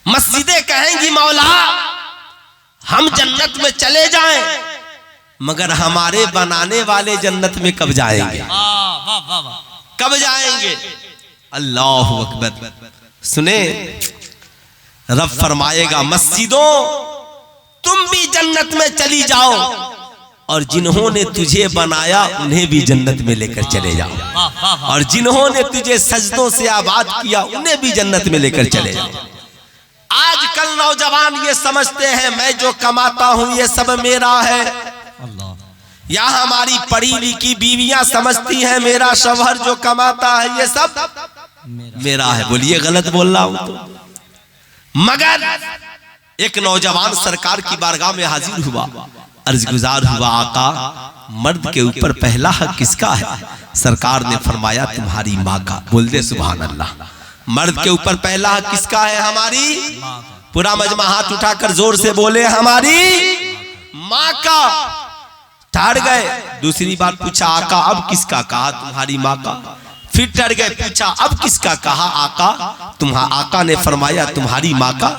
मस्जिदें कहेंगी मौला हम जन्नत में चले जाएं, मगर हमारे बनाने वाले जन्नत में कब जाएंगे? कब जाएंगे? अल्लाह अकबर। सुने, रब फरमाएगा मस्जिदों तुम भी जन्नत में चली जाओ, और जिन्होंने तुझे बनाया उन्हें भी जन्नत में लेकर चले जाओ, और जिन्होंने तुझे सजदों से आबाद किया उन्हें भी जन्नत में लेकर चले जाओ। आजकल नौजवान ये समझते हैं मैं जो कमाता हूं ये सब मेरा है, या हमारी पढ़ी लिखी बीवियां समझती हैं मेरा शौहर जो कमाता है ये सब मेरा है। बोलिए गलत बोल रहा हूं तो? मगर एक नौजवान सरकार की बारगाह में हाजिर हुआ, अर्ज गुजार हुआ आका मर्द के ऊपर पहला हक किसका है? सरकार ने फरमाया तुम्हारी माँ का। बोल दे सुभान अल्लाह। मर्द के ऊपर पहला हक किसका है? हमारी। पूरा मजमा हाथ उठाकर जोर से बोले हमारी माँ का। ठहर गए, दूसरी बार पूछा आका अब किसका? कहा तुम्हारी माँ का। फिर ठहर गए, पूछा अब किसका? कहा आका तुम्हारा। आका ने फरमाया तुम्हारी माँ का।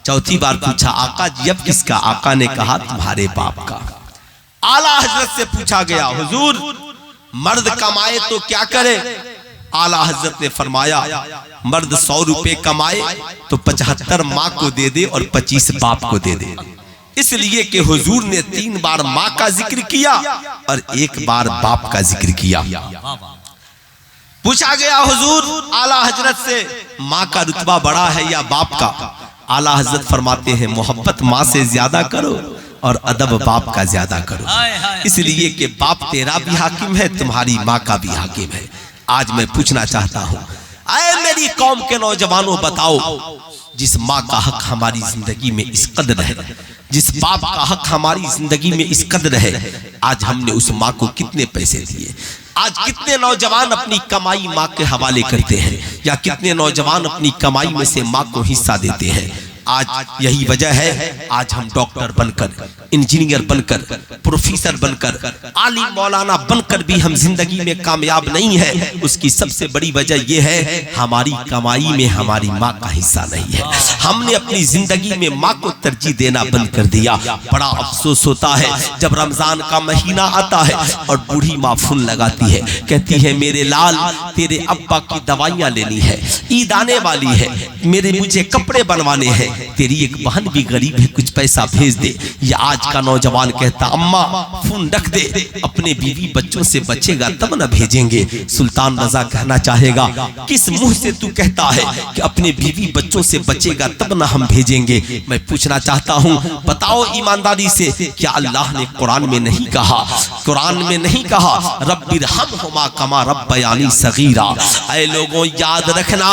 चौथी बार पूछा आका जी अब किसका? आका ने कहा तुम्हारे बाप का। आला हजरत से पूछा गया हुजूर मर्द कमाए तो क्या करे? आला हजरत ने फरमाया मर्द 100 रुपए कमाए तो 75 माँ को दे दे और 25 बाप को दे दे। इसलिए कि हुजूर ने 3 बार माँ का जिक्र किया और 1 बार बाप का जिक्र किया। पूछा गया हुजूर आला हजरत से माँ का रुतबा बड़ा है या बाप का? आला हजरत फरमाते हैं मोहब्बत माँ से ज्यादा करो और अदब बाप का ज्यादा करो, इसलिए कि बाप तेरा भी हाकिम है तुम्हारी माँ का भी हाकिम है। आज मैं पूछना चाहता हूँ, आए मेरी कौम के नौजवानों बताओ, जिस माँ का हक हमारी जिंदगी में इस कदर है, जिस बाप का हक हमारी जिंदगी में इस कदर है, आज हमने उस माँ को कितने पैसे दिए? आज कितने नौजवान अपनी कमाई माँ के हवाले करते हैं, या कितने नौजवान अपनी कमाई में से माँ को हिस्सा देते हैं? आज यही वजह है आज हम डॉक्टर बनकर, इंजीनियर बनकर, प्रोफेसर बनकर, आलिम मौलाना बनकर भी हम जिंदगी में कामयाब नहीं है। उसकी सबसे बड़ी वजह यह है हमारी कमाई में हमारी माँ का हिस्सा नहीं है। हमने अपनी जिंदगी में माँ को तरजीह देना बंद कर दिया। बड़ा अफसोस होता है जब रमजान का महीना आता है और बूढ़ी माँ फोन लगाती है, कहती है मेरे लाल तेरे अब्बा की दवाइयाँ लेनी है, ईद आने वाली है, मेरे मुझे कपड़े बनवाने हैं, तेरी एक बहन भी गरीब है कुछ पैसा भेज दे। या आज का नौजवान कहता अम्मा फोन रख दे, अपने बीवी बच्चों से बचेगा तब न भेजेंगे। सुल्तान रजा कहना चाहेगा किस मुंह से तू कहता है कि अपने बीवी बच्चों से बचेगा तब न हम भेजेंगे? मैं पूछना चाहता हूँ बताओ ईमानदारी से, क्या अल्लाह ने कुरान में नहीं कहा कुरान में नहीं कहा रब्बिरहमहुमा कमा रब्बयानी सगीरा। ऐ लोगों याद रखना,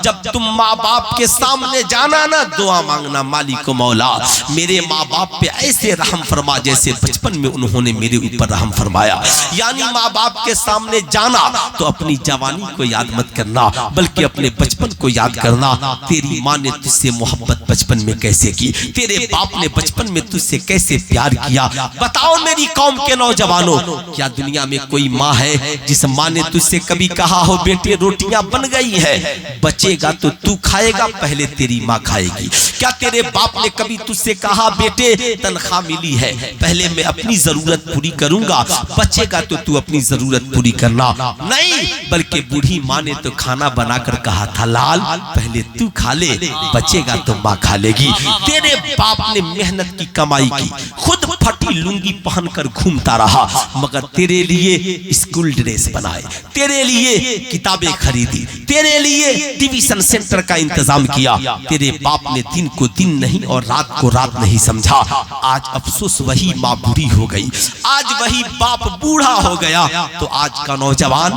जब तुम माँ बाप के सामने जाना ना, दुआ मांगना मालिक मौला मेरे माँ बाप पे ऐसे रहम फरमा जैसे बचपन में उन्होंने मेरे ऊपर रहम फरमाया। यानी माँ बाप के सामने जाना तो अपनी जवानी को याद मत करना, बल्कि अपने बचपन को याद करना। तेरी माँ ने तुझसे मोहब्बत बचपन में कैसे की, तेरे बाप ने बचपन में तुझसे कैसे प्यार किया। बताओ मेरी कौम के नौजवानों, क्या दुनिया में कोई माँ है जिस माँ ने तुझसे कभी कहा हो बेटे रोटियां बन गई है, बचेगा तो तू खाएगा, पहले तेरी माँ खाएगी। क्या तेरे बाप ने कभी तुझसे कहा बेटे तनख्वाह मिली है, पहले मैं अपनी जरूरत पूरी करूंगा, बचेगा तो तू अपनी जरूरत पूरी करना? नहीं, बल्कि बूढ़ी माँ ने तो खाना बनाकर कहा था लाल पहले तू खा ले, बचेगा तो माँ खा लेगी। तेरे बाप ने मेहनत की कमाई की, खुद फटी लुंगी पहनकर घूमता रहा, मगर तेरे लिए स्कूल ड्रेस बनाए, तेरे लिए किताबें खरीदी, तेरे लिए ट्यूशन सेंटर का इंतजाम किया। तेरे बाप ने दिन को दिन नहीं और रात को रात नहीं समझा। आज अफसोस वही माँ बूढ़ी हो गई, आज वही बाप बूढ़ा हो गया। तो आज का नौजवान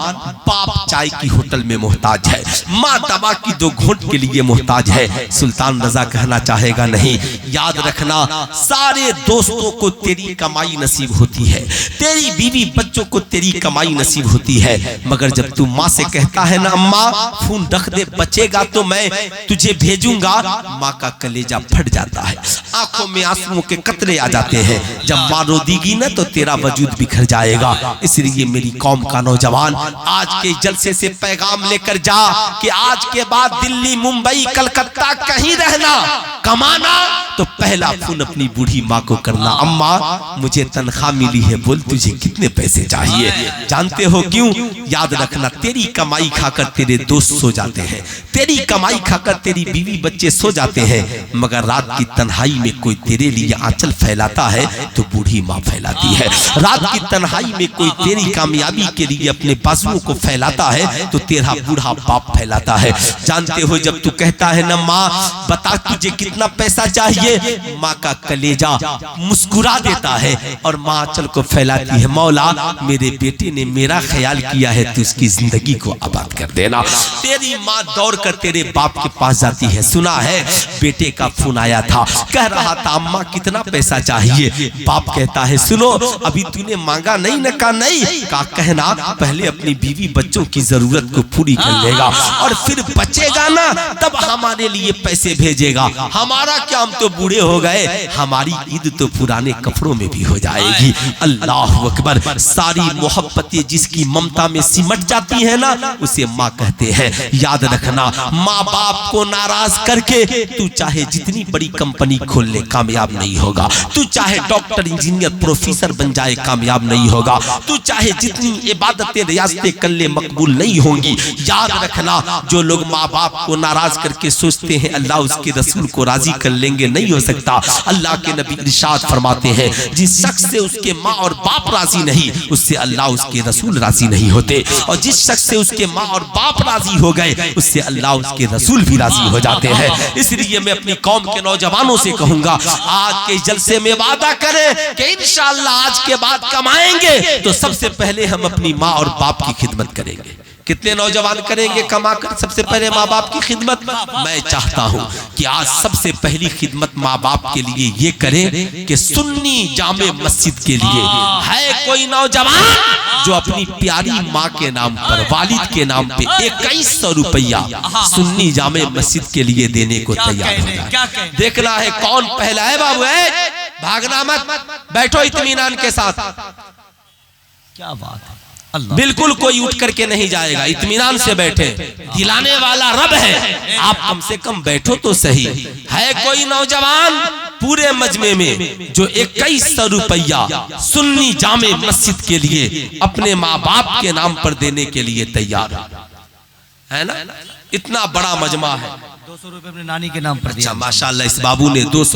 बाप चाय की होटल में मोहताज है, माँ दवा की 2 घूंट के लिए मोहताज है। सुल्तान रजा कहना चाहेगा नहीं, याद रखना सारे दोस्तों को तेरी कमाई नसीब होती है, तेरी बीवी बच्चों को तेरी कमाई नसीब होती है, मगर जब तू माँ से कहता है ना अम्मा फोन रख दे बचेगा तो मैं तुझे भेजूंगा, माँ का कलेजा फट जाता है, आंखों में आंसुओं के कतरे आ जाते हैं। जब माँ रो देगी ना तो तेरा वजूद बिखर जाएगा। इसलिए मेरी कौम का नौजवान आज के जलसे से पैगाम लेकर जा कि आज के बाद दिल्ली मुंबई कलकत्ता कहीं रहना, कमाना तो पहला फोन अपनी बूढ़ी माँ को करना, अम्मा मुझे तनख्वाह मिली है, बोल तुझे कितने पैसे चाहिए। जानते हो क्यों? याद रखना तेरी कमाई खाकर तेरे दोस्त सो जाते हैं, तेरी कमाई खाकर तेरी बीवी बच्चे सो जाते हैं, मगर रात की तन्हाई में कोई तेरे लिए आंचल फैलाता है तो बूढ़ी माँ फैलाती है। रात की तन्हाई में कोई तेरी कामयाबी के लिए अपने बाजुओं को फैलाता है तो तेरा बूढ़ा बाप फैलाता है। जानते हो जब तू कहता है ना माँ बता तुझे कितना पैसा चाहिए, माँ का कलेजा मुस्कुरा देता है और माँ आंचल को फैलाती है, मौला मेरे बेटे ने मेरा ख्याल किया है तो उसकी जिंदगी को आबाद कर देना। तेरी माँ दौड़कर तेरे बाप के पास जाती है, सुना है बेटे का फोन आया था, कह रहा था अम्मा कितना पैसा चाहिए। बाप कहता है सुनो अभी तूने मांगा नहीं न, का नहीं का कहना पहले अपनी बीवी बच्चों की जरूरत को पूरी कर लेगा और फिर बचेगा ना तब हमारे लिए पैसे भेजेगा। हमारा क्या, हम तो बूढ़े हो गए, हमारी ईद तो पुराने कपड़ों में भी हो जाएगी। अल्लाह अकबर। सारी मोहब्बतें जिसकी ममता में सिमट जाती है ना उसे माँ कहते हैं। याद रखना माँ बाप को नाराज करके तू चाहे जितनी बड़ी कंपनी खोल ले कामयाब नहीं होगा, तू चाहे डॉक्टर इंजीनियर प्रोफेसर बन जाए कामयाब नहीं होगा, तू चाहे जितनी इबादतें रियासतें कर ले मकबूल नहीं होंगी। याद रखना जो लोग माँ बाप को नाराज करके सोचते हैं अल्लाह उसके रसूल को राजी कर लेंगे, नहीं हो सकता। अल्लाह के नबी इरशाद फरमाते हैं जिस शख्स से उसके माँ और बाप राजी नहीं उससे अल्लाह उसके रसूल राजी नहीं होते, और जिस शख्स से उसके माँ और बाप राजी हो गए उससे अल्लाह उसके रसूल भी राजी हो जाते हैं। इसलिए मैं अपनी कौम के नौजवानों से कहूंगा आज के जलसे में वादा करें कि इंशाअल्लाह आज के बाद कमाएंगे तो सबसे पहले हम अपनी माँ और बाप की खिदमत करेंगे। कितने नौजवान करेंगे कमाकर सबसे पहले माँ बाप की खिदमत? मैं चाहता हूँ कि आज सबसे पहली खिदमत माँ बाप के लिए ये करें कि सुन्नी जामे मस्जिद के लिए है कोई नौजवान जो अपनी प्यारी माँ के नाम पर वालिद के नाम पे 2100 रुपया सुन्नी जामे मस्जिद के लिए देने को तैयार हो जाए। देखना है कौन पहला है बाबू, है भागना मत, बैठो इत्मीनान के साथ। क्या बात है, बिल्कुल कोई उठ करके नहीं जाएगा, इत्मीनान से बैठे, दिलाने वाला रब है, आप कम से कम बैठो तो सही। है कोई नौजवान पूरे मजमे में जो 2100 रुपया सुन्नी जामे मस्जिद के लिए अपने माँ बाप के नाम पर देने के लिए तैयार है ना? इतना बड़ा मजमा है। 200 रुपए अपने नानी के नाम पर दिया। अच्छा माशाल्लाह इस बाबू ने 200